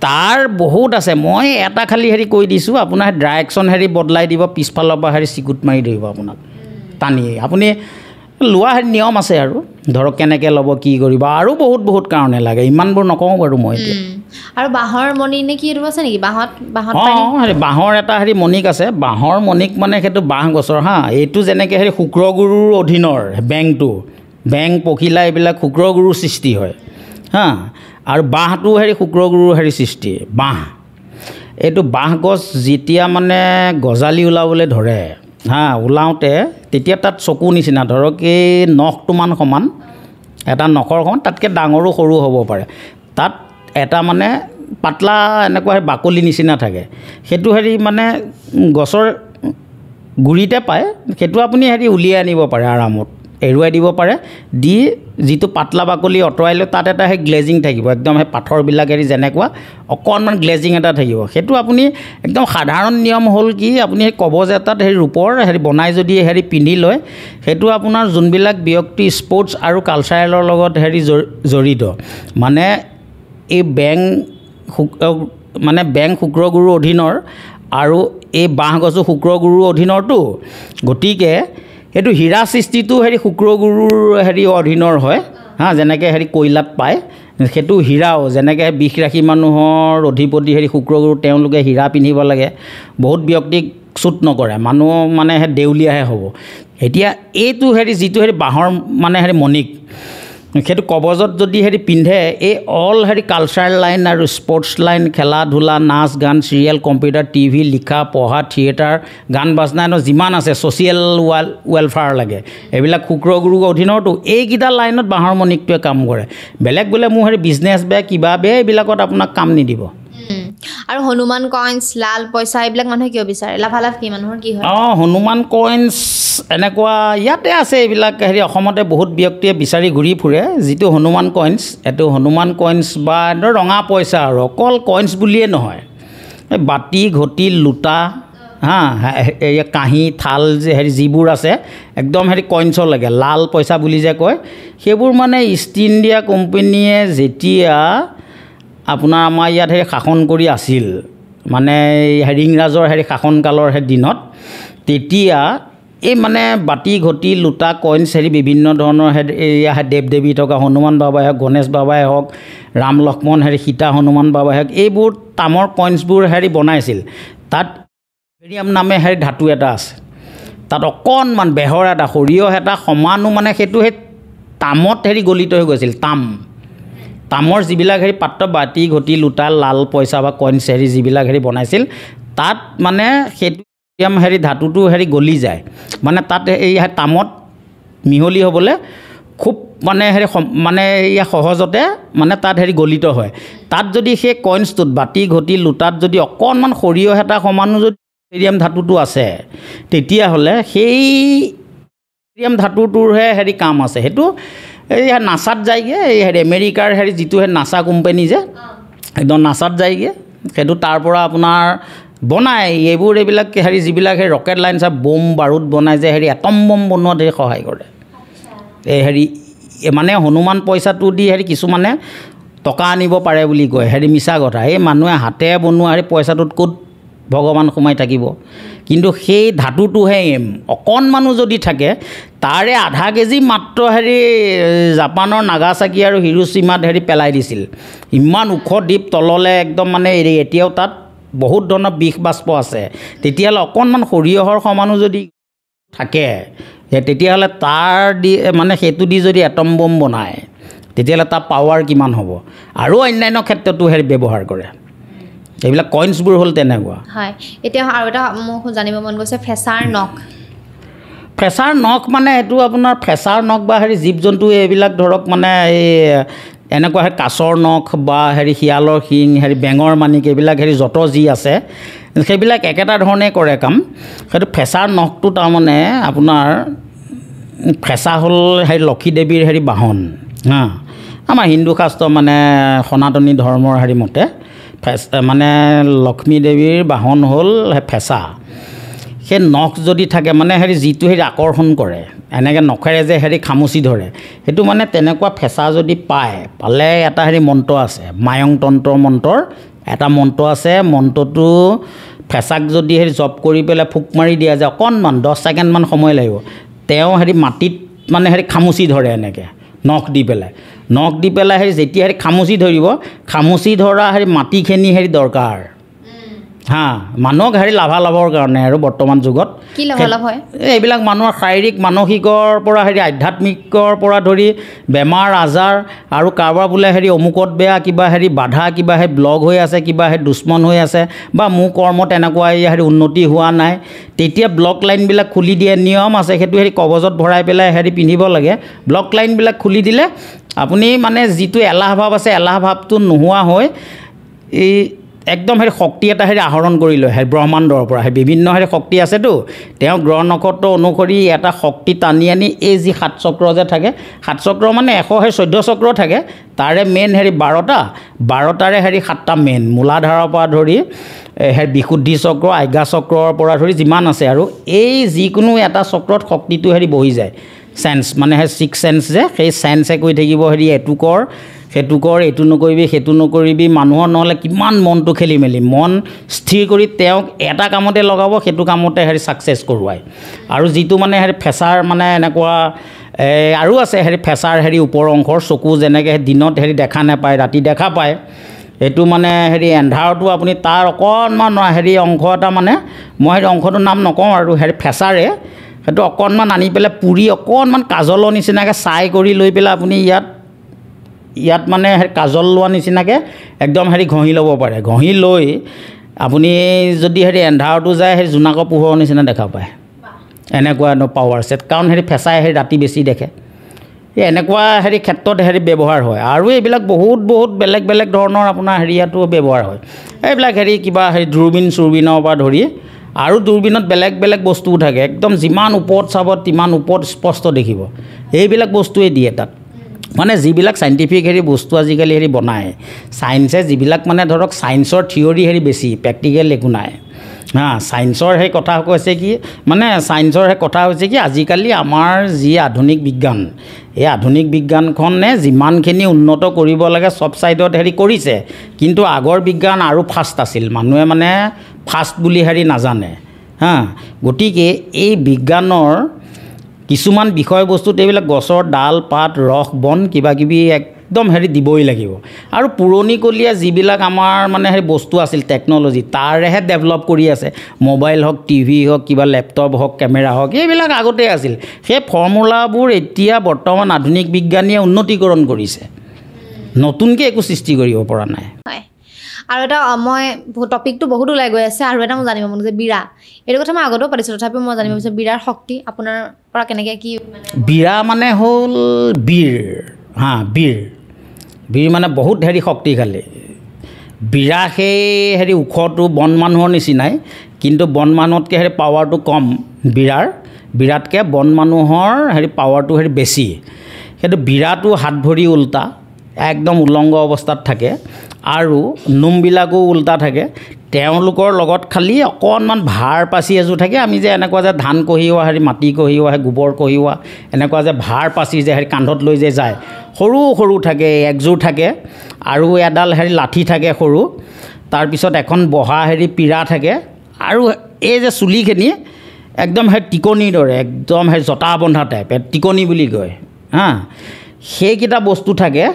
তাৰ বহুত আছে মই এটা খালি হেৰি কৈ দিছোঁ আপোনাৰ ডাইৰেকশ্যন হেৰি বদলাই দিব পিছফালৰ পৰা হেৰি চিকুট মাৰি ধৰিব আপোনাক টানি আপুনি লোৱা হেৰি নিয়ম আছে আৰু ধৰক কেনেকৈ ল'ব কি কৰিব আৰু বহুত কাৰণে লাগে ইমানবোৰ নকওঁ বাৰু মই এতিয়া আৰু বাঁহৰ মণি নে কি এইটো আছে নেকি বাঁহত হেৰি বাঁহৰ এটা হেৰি মণিক আছে বাঁহৰ মণিক মানে সেইটো বাঁহ গছৰ এইটো যেনেকৈ হেৰি শুক্ৰগুৰুৰ অধীনৰ বেং পখিলা এইবিলাক শুক্ৰগুৰুৰ সৃষ্টি হয় আৰু বাঁহটো হেৰি শুক্ৰগুৰুৰ হেৰি সৃষ্টি এইটো বাঁহ গছ যেতিয়া মানে গজালি ওলাবলৈ ধৰে ওলাওঁতে তেতিয়া তাত চকু নিচিনা ধৰক এই নখটোমান সমান এটা নখৰ সমান তাতকৈ ডাঙৰো সৰু হ'ব পাৰে তাত এটা মানে পাতলা এনেকুৱা বাকলি নিচিনা থাকে সেইটো হেৰি মানে গছৰ গুৰিতে পায় সেইটো আপুনি হেৰি উলিয়াই আনিব পাৰে আৰামত এৰুৱাই দিব পাৰে দি যিটো পাতলা বাকলি আঁতৰাই লৈ তাত এটা সেই গ্লেজিং থাকিব একদম সেই পাথৰবিলাক হেৰি যেনেকুৱা অকণমান গ্লেজিং এটা থাকিব সেইটো আপুনি একদম সাধাৰণ নিয়ম হ'ল কি আপুনি সেই কবজ এটাত হেৰি ৰূপৰ হেৰি বনাই যদি হেৰি পিন্ধি লয় সেইটো আপোনাৰ যোনবিলাক ব্যক্তি স্পৰ্টছ আৰু কালচাৰেলৰ লগত হেৰি জড়িত মানে এই বেং শুক্ৰগুৰুৰ অধীনৰ আৰু এই বাঁহগছো শুক্ৰগুৰুৰ অধীনৰটো গতিকে সেইটো হীৰা সৃষ্টিটো হেৰি শুক্ৰগুৰুৰ হেৰি অধীনৰ হয় যেনেকৈ হেৰি কয়লাত পায় সেইটো হীৰাও যেনেকৈ বিষ ৰাশি মানুহৰ অধিপতি হেৰি শুক্ৰগুৰু তেওঁলোকে হীৰা পিন্ধিব লাগে বহুত ব্যক্তিক চুট নকৰে মানুহ মানে দেউলীয়াহে হ'ব এতিয়া এইটো হেৰি যিটো হেৰি বাঁহৰ মানে হেৰি মণিক সেইটো কবজত যদি হেৰি পিন্ধে এই অল হেৰি কালচাৰেল লাইন আৰু স্পৰ্টছ লাইন খেলা ধূলা নাচ গান চিৰিয়েল কম্পিউটাৰ টিভি লিখা পঢ়া থিয়েটাৰ গান বাজনা যিমান আছে ছ'চিয়েল ৱেলফেয়াৰ লাগে এইবিলাক শুক্ৰগুৰুৰ অধীনৰতো এইকেইটা লাইনত বাঁহৰ মণিকটোৱে কাম কৰে বেলেগ বোলে মোৰ হেৰি বিজনেছ বেয়া কিবা বেয়া এইবিলাকত আপোনাক কাম নিদিব আৰু হনুমান কইন্স লাল পইচা এইবিলাক মানুহে কিয় বিচাৰে লাভালাভ কি মানুহৰ কি হয় হনুমান কইন্স এনেকুৱা ইয়াতে আছে এইবিলাক হেৰি অসমতে বহুত ব্যক্তিয়ে বিচাৰি ঘূৰি ফুৰে যিটো হনুমান কইন্স এইটো হনুমান কইন্স বা ৰঙা পইচা আৰু অকল কইন্স বুলিয়ে নহয় এই বাতি ঘটি লোটা এই কাঁহী থাল যে হেৰি যিবোৰ আছে একদম হেৰি কইন্সৰ লাগে লাল পইচা বুলি যে কয় সেইবোৰ মানে ইষ্ট ইণ্ডিয়া কোম্পানীয়ে যেতিয়া আপোনাৰ আমাৰ ইয়াত হেৰি শাসন কৰি আছিল মানে হেৰি ইংৰাজৰ হেৰি শাসনকালৰ সেই দিনত তেতিয়া এই মানে বাতি ঘটি লোটা কইন্স হেৰি বিভিন্ন ধৰণৰ এয়া দেৱ দেৱী থকা হনুমান বাবাই হওক গণেশ বাবাই হওক ৰাম লক্ষ্মণ হেৰি সীতা হনুমান বাবাই হওক এইবোৰ তামৰ কইন্সবোৰ হেৰি বনাইছিল তাত হেৰিয়াম নামে হেৰি ধাতু এটা আছে তাত অকণমান বেহৰ এটা সৰিয়হ এটা সমানো মানে সেইটো সেই তামত হেৰি গলিত হৈ গৈছিল তামৰ যিবিলাক হেৰি পাত্ৰ বাতি ঘটি লোটা লাল পইচা বা কইন্স হেৰি যিবিলাক হেৰি বনাইছিল তাত মানে সেইটো হেৰি ধাতুটো হেৰি গলি যায় মানে তাত এই তামত মিহলি হ'বলৈ খুব মানে হেৰি মানে এয়া সহজতে মানে তাত হেৰি গলিত হয় তাত যদি সেই কইন্সটোত বাতি ঘটি লোটাত যদি অকণমান সৰিয়হ এটা সমানো যদি হেৰিয়াম ধাতুটো আছে তেতিয়াহ'লে সেই হেৰিয়াম ধাতুটোৰহে হেৰি কাম আছে সেইটো এই নাচাত যায়গৈ এই হেৰি আমেৰিকাৰ হেৰি যিটো নাচা কোম্পানী যে একদম নাচাত যায়গৈ সেইটো তাৰ পৰা আপোনাৰ বনায় এইবিলাক হেৰি যিবিলাক হেৰি ৰকেট লাইন চাই বোম বাৰুদ বনাই যে হেৰি এটম বম বনোৱাত হেৰি সহায় কৰে এই হেৰি মানে হনুমান পইচাটো দি হেৰি কিছুমানে টকা আনিব পাৰে বুলি কয় হেৰি মিছা কথা এই মানুহে হাতে বনোৱা হেৰি পইচাটোত ক'ত ভগৱান সোমাই থাকিব কিন্তু সেই ধাতুটোহে অকণমানো যদি থাকে তাৰে আধা কেজি মাত্ৰ হেৰি জাপানৰ নাগাচাকি আৰু হিৰোশ্বিমাত হেৰি পেলাই দিছিল ইমান ওখ দ্বীপ তললৈ একদম মানে এতিয়াও তাত বহুত ধৰণৰ বিষ বাষ্প আছে তেতিয়াহ'লে অকণমান সৰিয়হৰ সমানো যদি থাকে তেতিয়াহ'লে তাৰ দি মানে সেইটো দি যদি এটম বম বনায় তেতিয়াহ'লে তাৰ পাৱাৰ কিমান হ'ব আৰু অন্যান্য ক্ষেত্ৰতো হেৰি ব্যৱহাৰ কৰে এইবিলাক কইন্সবোৰ হ'ল তেনেকুৱা হয় এতিয়া আৰু এটা মোক জানিব মন গৈছে ফেচাৰ নখ মানে এইটো আপোনাৰ ফেচাৰ নখ বা হেৰি জীৱ জন্তু এইবিলাক ধৰক মানে এই এনেকুৱা হেৰি কাছৰ নখ বা হেৰি শিয়ালৰ শিং হেৰি বেঙৰ মানিক এইবিলাক হেৰি যত যি আছে সেইবিলাক একেটা ধৰণে কৰে কাম সেইটো ফেচাৰ নখটো তাৰমানে আপোনাৰ ফেঁচা হ'ল হেৰি লক্ষী দেৱীৰ হেৰি বাহন আমাৰ হিন্দু শাস্ত্ৰ মানে সনাতনী ধৰ্মৰ হেৰি মতে মানে লক্ষ্মী দেৱীৰ বাহন হ'ল ফেঁচা সেই নখ যদি থাকে মানে হেৰি যিটো হেৰি আকৰ্ষণ কৰে এনেকৈ নখেৰে যে হেৰি খামুচি ধৰে সেইটো মানে তেনেকুৱা ফেঁচা যদি পালে এটা হেৰি মন্ত্ৰ আছে মায়ং তন্ত্ৰ মন্ত্ৰৰ এটা মন্ত্ৰ আছে মন্ত্ৰটো ফেঁচাক যদি হেৰি জপ কৰি পেলাই ফুক মাৰি দিয়া যায় অকণমান 10 ছেকেণ্ডমান সময় লাগিব তেওঁ হেৰি মাটিত মানে হেৰি খামুচি ধৰে এনেকৈ নখ দি পেলাই হেৰি যেতিয়া হেৰি খামুচি ধৰা হেৰি মাটিখিনি হেৰি দৰকাৰ মানুহক হেৰি লাভালাভৰ কাৰণে আৰু বৰ্তমান যুগত কি লাভালাভ হয় এইবিলাক মানুহৰ শাৰীৰিক মানসিকৰ পৰা হেৰি আধ্যাত্মিকৰ পৰা ধৰি বেমাৰ আজাৰ আৰু কাৰোবাৰ বোলে হেৰি অমুকত বেয়া কিবা হেৰি বাধা কিবা হেৰি ব্লক হৈ আছে কিবা হেৰি দুশ্মন হৈ আছে বা মোৰ কৰ্মত এনেকুৱা হেৰি উন্নতি হোৱা নাই তেতিয়া ব্লক লাইনবিলাক খুলি দিয়ে নিয়ম আছে সেইটো হেৰি কবজত ভৰাই পেলাই হেৰি পিন্ধিব লাগে ব্লক লাইনবিলাক খুলি দিলে আপুনি মানে যিটো এলাহ ভাৱ আছে এলাহ ভাৱটো নোহোৱা হৈ এই একদম হেৰি শক্তি এটা হেৰি আহৰণ কৰি লয় হেৰি ব্ৰহ্মাণ্ডৰ পৰা হেৰি বিভিন্ন হেৰি শক্তি আছেতো তেওঁ গ্ৰহ নক্ষত্ৰ অনুসৰি এটা শক্তি টানি আনি এই যি 7 চক্ৰ যে থাকে 7 চক্ৰ মানে 114 চক্ৰ থাকে তাৰে মেইন হেৰি 12টাৰে হেৰি 7টা মেইন মূলাধাৰৰ পৰা ধৰি হেৰি বিশুদ্ধি চক্ৰ আজ্ঞা চক্ৰৰ পৰা ধৰি যিমান আছে আৰু এই যিকোনো এটা চক্ৰত শক্তিটো হেৰি বহি যায় সেন্স মানে হেৰি 6 সেন্স যে সেই সেন্সে কৈ থাকিব হেৰি এটু কৰ সেইটো কৰ এইটো নকৰিবি সেইটো নকৰিবি মানুহৰ নহ'লে কিমান মনটো খেলি মেলি মন স্থিৰ কৰি তেওঁক এটা কামতে লগাব সেইটো কামতে হেৰি ছাকচেছ কৰোৱায় আৰু যিটো মানে হেৰি ফেচাৰ মানে এনেকুৱা আৰু আছে হেৰি ফেচাৰ হেৰি ওপৰ অংশৰ চকু যেনেকৈ দিনত হেৰি দেখা নাপায় ৰাতি দেখা পায় এইটো মানে হেৰি এন্ধাৰটো আপুনি তাৰ অকণমান হেৰি অংশ এটা মানে মই হেৰি অংশটোৰ নাম নকওঁ আৰু হেৰি ফেচাৰে সেইটো অকণমান আনি পেলাই পুৰি অকণমান কাজলৰ নিচিনাকৈ চাই কৰি লৈ পেলাই আপুনি ইয়াত মানে হেৰি কাজল লোৱা নিচিনাকৈ একদম হেৰি ঘঁহি ল'ব পাৰে ঘঁহি লৈ আপুনি যদি হেৰি এন্ধাৰটো যায় হেৰি জোনাকৰ পোহৰৰ নিচিনা দেখা পায় এনেকুৱা পাৱাৰ ছেট কাৰণ হেৰি ফেঁচাই হেৰি ৰাতি বেছি দেখে এই এনেকুৱা হেৰি ক্ষেত্ৰত হেৰি ব্যৱহাৰ হয় আৰু এইবিলাক বহুত বেলেগ বেলেগ ধৰণৰ আপোনাৰ হেৰিয়াতো ব্যৱহাৰ হয় এইবিলাক হেৰি কিবা হেৰি দূৰবীনৰ পৰা ধৰি আৰু দূৰবীনত বেলেগ বেলেগ বস্তুও থাকে একদম যিমান ওপৰত চাব তিমান ওপৰত স্পষ্ট দেখিব এইবিলাক বস্তুৱে দিয়ে তাত মানে যিবিলাক সাইন্টিফিক হেৰি বস্তু আজিকালি হেৰি বনায় সায়েন্সে যিবিলাক মানে ধৰক সায়েন্সৰ থিয়ৰি হেৰি বেছি প্ৰেক্টিকেল একো নাই সায়েন্সৰ সেই কথা কৈছে কি মানে সায়েন্সৰ সেই কথা হৈছে কি আজিকালি আমাৰ যি আধুনিক বিজ্ঞান এই আধুনিক বিজ্ঞানখনে যিমানখিনি উন্নত কৰিব লাগে সব সাইডত হেৰি কৰিছে কিন্তু আগৰ বিজ্ঞান আৰু ফাষ্ট আছিল মানুহে মানে ফাষ্ট বুলি হেৰি নাজানে গতিকে এই বিজ্ঞানৰ কিছুমান বিষয়বস্তুত এইবিলাক গছৰ ডাল পাত ৰস বন কিবা কিবি একদম হেৰি দিবই লাগিব আৰু পুৰণিকলীয়া যিবিলাক আমাৰ মানে হেৰি বস্তু আছিল টেকন'লজি তাৰেহে ডেভেলপ কৰি আছে মোবাইল হওক টিভি হওক কিবা লেপটপ হওক কেমেৰা হওক এইবিলাক আগতে আছিল সেই ফৰ্মুলাবোৰ এতিয়া বৰ্তমান আধুনিক বিজ্ঞানীয়ে উন্নতিকৰণ কৰিছে নতুনকৈ একো সৃষ্টি কৰিব পৰা নাই আৰু এটা মই টপিকটো বহুত ওলাই গৈ আছে আৰু এটা মই জানিব মন যে বিৰা এইটো কথা মই আগতেও পাতিছোঁ তথাপিও মই জানিব বিচাৰিছোঁ বিৰাৰ শক্তি আপোনাৰ পৰা কেনেকৈ কি বিৰা মানে হ'ল বীৰ বীৰ মানে বহুত হেৰি শক্তিশালী বিৰা সেই হেৰি ওখটো বন মানুহৰ নিচিনাই কিন্তু বন মানুহতকৈ হেৰি পাৱাৰটো কম বিৰাতকৈ বন মানুহৰ হেৰি পাৱাৰটো হেৰি বেছি সেইটো বিৰাটো হাত ভৰি উল্টা একদম উলংগ অৱস্থাত থাকে আৰু নোমবিলাকো উল্টা থাকে তেওঁলোকৰ লগত খালি অকণমান ভাৰ পাচি এযোৰ থাকে আমি যে এনেকুৱা যে ধান কঢ়িওৱা হেৰি মাটি কঢ়িওৱা হেৰি গোবৰ কঢ়িওৱা এনেকুৱা যে ভাৰ পাচি যে হেৰি কান্ধত লৈ যে যায় সৰু থাকে একযোৰ থাকে আৰু এডাল হেৰি লাঠি থাকে সৰু তাৰপিছত এখন বহা হেৰি পীৰা থাকে আৰু এই যে চুলিখিনি একদম হেৰি টিকনিৰ দৰে একদম হেৰি জটা বন্ধা টাইপ টিকনি বুলি কয় সেইকেইটা বস্তু থাকে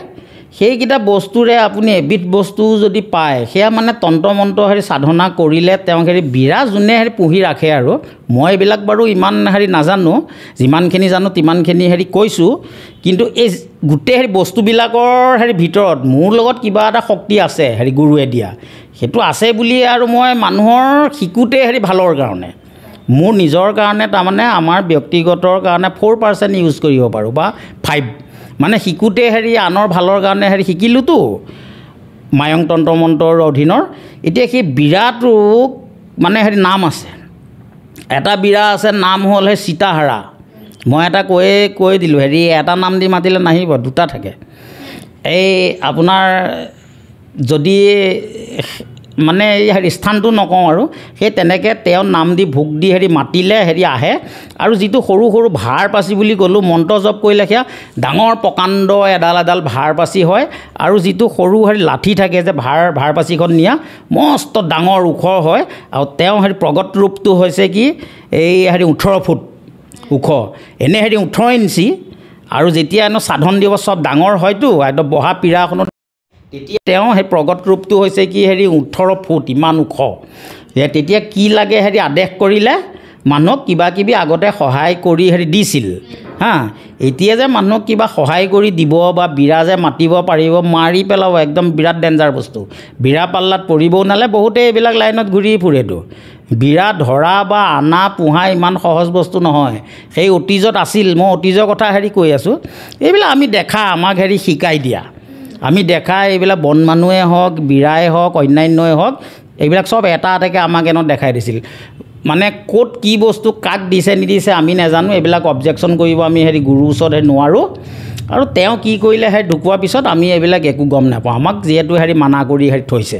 সেইকেইটা বস্তুৰে আপুনি এবিধ বস্তু যদি পায় সেয়া মানে তন্ত্ৰ মন্ত্ৰ হেৰি সাধনা কৰিলে তেওঁ হেৰি বিৰা যোনে হেৰি পুহি ৰাখে আৰু মই এইবিলাক বাৰু ইমান হেৰি নাজানো যিমানখিনি জানো তিমানখিনি হেৰি কৈছোঁ কিন্তু এই গোটেই হেৰি বস্তুবিলাকৰ হেৰি ভিতৰত মোৰ লগত কিবা এটা শক্তি আছে হেৰি গুৰুৱে দিয়া সেইটো আছে বুলি আৰু মই মানুহৰ শিকোঁতে হেৰি ভালৰ কাৰণে মোৰ নিজৰ কাৰণে তাৰমানে আমাৰ ব্যক্তিগতৰ কাৰণে 4% ইউজ কৰিব পাৰোঁ বা 5 মানে শিকোঁতে হেৰি আনৰ ভালৰ কাৰণে হেৰি শিকিলোঁতো মায়ং তন্ত্ৰ মন্ত্ৰৰ অধীনৰ এতিয়া সেই বিৰাটোক মানে হেৰি নাম আছে এটা বিৰা আছে নাম হ'ল সেই সীতাহাৰা মই এটা কৈ দিলোঁ হেৰি এটা নাম দি মাতিলে নাহিব দুটা থাকে এই আপোনাৰ যদি মানে হেৰি স্থানটো নকওঁ আৰু সেই তেনেকৈ তেওঁ নাম দি ভোগ দি হেৰি মাতিলে হেৰি আহে আৰু যিটো সৰু ভাৰ পাচি বুলি ক'লোঁ মন্ত্ৰ জপ কৰিলে সেয়া ডাঙৰ প্ৰকাণ্ড এডাল ভাৰ পাচি হয় আৰু যিটো সৰু হেৰি লাঠি থাকে যে ভাৰ পাচিখন নিয়া মস্ত ডাঙৰ ওখ হয় আৰু তেওঁ হেৰি প্ৰগত ৰূপটো হৈছে কি এই হেৰি 18 ফুট ওখ এনে হেৰি 18 ইঞ্চি আৰু যেতিয়া এনে সাধন দিব চব ডাঙৰ হয়তো একদম বহা পীৰাখনত তেতিয়া তেওঁ সেই প্ৰগত ৰূপটো হৈছে কি হেৰি 18 ফুট ইমান ওখ তেতিয়া কি লাগে হেৰি আদেশ কৰিলে মানুহক কিবা কিবি আগতে সহায় কৰি হেৰি দিছিল এতিয়া যে মানুহক কিবা সহায় কৰি দিব বা বিৰা যে মাতিব পাৰিব মাৰি পেলাব একদম বিৰাট ডেঞ্জাৰ বস্তু বিৰা পাল্লাত পৰিবও নালে বহুতে এইবিলাক লাইনত ঘূৰি ফুৰেতো বিৰা ধৰা বা আনা পোহা ইমান সহজ বস্তু নহয় সেই অতীজত আছিল মই অতীজৰ কথা হেৰি কৈ আছোঁ এইবিলাক আমি দেখা আমাক হেৰি শিকাই দিয়া আমি দেখা এইবিলাক বন মানুহে হওক বিৰাই হওক অন্যান্যই হওক এইবিলাক চব এটা এটাকৈ আমাক এনে দেখাই দিছিল মানে ক'ত কি বস্তু কাক দিছে নিদিছে আমি নাজানো এইবিলাক অবজেকশ্যন কৰিব আমি হেৰি গুৰুৰ ওচৰত নোৱাৰোঁ আৰু তেওঁ কি কৰিলে হেৰি ঢুকোৱাৰ পিছত আমি এইবিলাক একো গম নাপাওঁ আমাক যিহেতু হেৰি মানা কৰি হেৰি থৈছে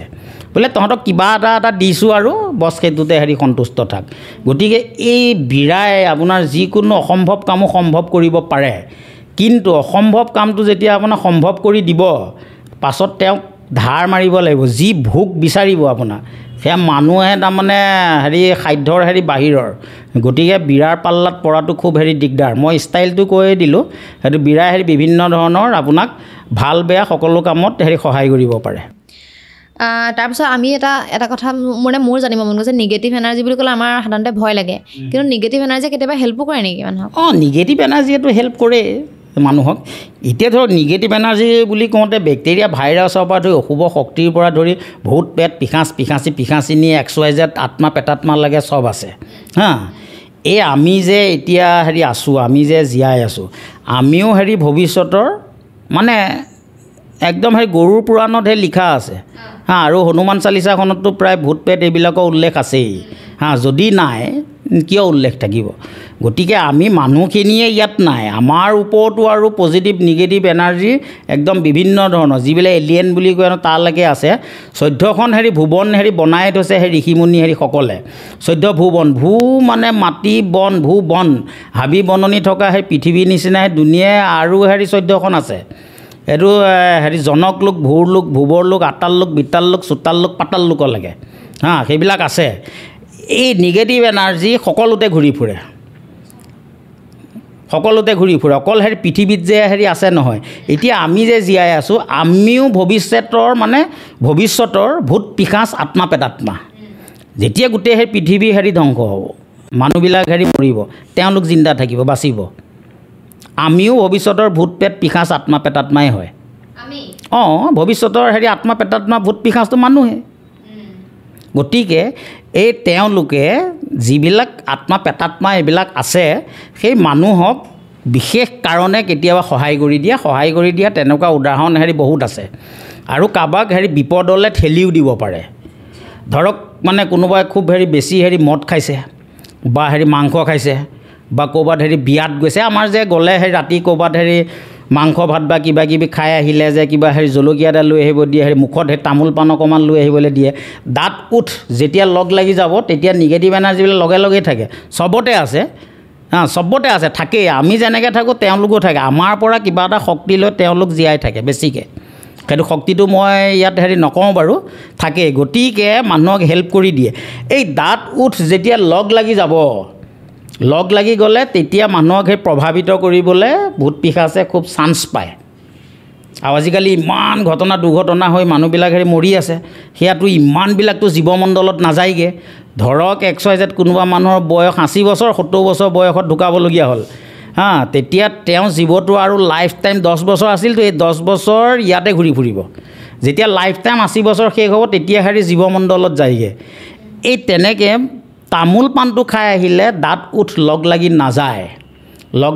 বোলে তহঁতক কিবা এটা দিছোঁ আৰু বছ সেইটোতে হেৰি সন্তুষ্ট থাক গতিকে এই বিৰাই আপোনাৰ যিকোনো অসম্ভৱ কামো সম্ভৱ কৰিব পাৰে কিন্তু অসম্ভৱ কামটো যেতিয়া আপোনাৰ সম্ভৱ কৰি দিব পাছত তেওঁক ধাৰ মাৰিব লাগিব যি ভোগ বিচাৰিব আপোনাৰ সেয়া মানুহে তাৰমানে হেৰি খাদ্যৰ হেৰি বাহিৰৰ গতিকে বিৰাৰ পাল্লাত পৰাটো খুব হেৰি দিগদাৰ মই ষ্টাইলটো কৈ দিলোঁ সেইটো বিৰাই হেৰি বিভিন্ন ধৰণৰ আপোনাক ভাল বেয়া সকলো কামত হেৰি সহায় কৰিব পাৰে তাৰপিছত আমি এটা কথা মানে মোৰ জানিব মন গৈছে নিগেটিভ এনাৰ্জি বুলি ক'লে আমাৰ সাধাৰণতে ভয় লাগে কিন্তু নিগেটিভ এনাৰ্জিয়ে কেতিয়াবা হেল্পো কৰে নেকি মানুহক নিগেটিভ এনাৰ্জিয়েতো হেল্প কৰে মানুহক এতিয়া ধৰক নিগেটিভ এনাৰ্জি বুলি কওঁতে বেক্টেৰিয়া ভাইৰাছৰ পৰা ধৰি অশুভ শক্তিৰ পৰা ধৰি ভূত পেট পিশাচিনী XYZ আত্মা পেটাত্মা লাগে চব আছে হা এই আমি যে এতিয়া হেৰি আছোঁ আমি যে জীয়াই আছোঁ আমিও হেৰি ভৱিষ্যতৰ মানে একদম হেৰি গৰুৰ পুৰাণতহে লিখা আছে হা আৰু হনুমান চালিচাখনতো প্ৰায় ভূত পেট এইবিলাকৰ উল্লেখ আছেই হা যদি নাই কিয় উল্লেখ থাকিব গতিকে আমি মানুহখিনিয়ে ইয়াত নাই আমাৰ ওপৰতো আৰু পজিটিভ নিগেটিভ এনাৰ্জি একদম বিভিন্ন ধৰণৰ যিবিলাক এলিয়েন বুলি কয় তালৈকে আছে 14খন হেৰি ভুৱন হেৰি বনাই থৈছে সেই ঋষিমুনি হেৰি সকলে 14 ভুৱন ভূ মানে মাটি বন ভূ বন হাবি বননি থকা সেই পৃথিৱীৰ নিচিনা সেই দুনিয়াই আৰু হেৰি 14খন আছে এইটো হেৰি জনক লোক ভূৰ লোক ভুৱৰ লোক আটাল লোক বিতাল লোক চোতাল লোক পাতাল লোকলৈকে হা সেইবিলাক আছে এই নিগেটিভ এনাৰ্জি সকলোতে ঘূৰি ফুৰে অকল হেৰি পৃথিৱীত যে হেৰি আছে নহয় এতিয়া আমি যে জীয়াই আছোঁ আমিও ভৱিষ্যতৰ ভূত পিশাচ আত্মা পেটাত্মা যেতিয়া গোটেই সেই পৃথিৱী হেৰি ধ্বংস হ'ব মানুহবিলাক হেৰি মৰিব তেওঁলোক জিন্দা থাকিব বাচিব আমিও ভৱিষ্যতৰ ভূত পেট পিশাচ আত্মা পেটাত্মাই হয় ভৱিষ্যতৰ হেৰি আত্মা পেটাত্মা ভূত পিশাচটো মানুহে গতিকে এই তেওঁলোকে যিবিলাক আত্মা পেটাত্মা এইবিলাক আছে সেই মানুহক বিশেষ কাৰণে কেতিয়াবা সহায় কৰি দিয়া তেনেকুৱা উদাহৰণ হেৰি বহুত আছে আৰু কাৰোবাক হেৰি বিপদলৈ ঠেলিও দিব পাৰে ধৰক মানে কোনোবাই খুব হেৰি বেছি হেৰি মদ খাইছে বা হেৰি মাংস খাইছে বা ক'ৰবাত হেৰি বিয়াত গৈছে আমাৰ যে গ'লে হেৰি ৰাতি ক'ৰবাত হেৰি মাংস ভাত বা কিবা কিবি খাই আহিলে যে কিবা হেৰি জলকীয়া এটা লৈ আহিব দিয়ে হেৰি মুখত সেই তামোল পাণ অকণমান লৈ আহিবলৈ দিয়ে দাঁত উঠ যেতিয়া লগ লাগি যাব তেতিয়া নিগেটিভ এনাৰ্জিবিলাক লগে থাকে চবতে আছে থাকেই আমি যেনেকৈ থাকোঁ তেওঁলোকো থাকে আমাৰ পৰা কিবা এটা শক্তি লৈ তেওঁলোক জীয়াই থাকে বেছিকৈ সেইটো শক্তিটো মই ইয়াত হেৰি নকওঁ বাৰু থাকেই গতিকে মানুহক হেল্প কৰি দিয়ে এই দাঁত উঠ যেতিয়া লগ লাগি গ'লে তেতিয়া মানুহক সেই প্ৰভাৱিত কৰিবলৈ ভূত পিশাচে খুব চান্স পায় আৰু আজিকালি ইমান দুৰ্ঘটনা হৈ মানুহবিলাক হেৰি মৰি আছে সেয়াটো ইমানবিলাকতো জীৱমণ্ডলত নাযায়গৈ ধৰক XYZ কোনোবা মানুহৰ বয়স 80 বছৰ 70 বছৰ বয়সত ঢুকাবলগীয়া হ'ল হা তেতিয়া তেওঁ জীৱটো আৰু লাইফ টাইম 10 বছৰ আছিলতো এই 10 বছৰ ইয়াতে ঘূৰি ফুৰিব যেতিয়া লাইফ টাইম 80 বছৰ শেষ হ'ব তেতিয়া হেৰি জীৱমণ্ডলত যায়গৈ এই তেনেকৈ তামোল পাণটো খাই আহিলে দাঁত উঠ লগ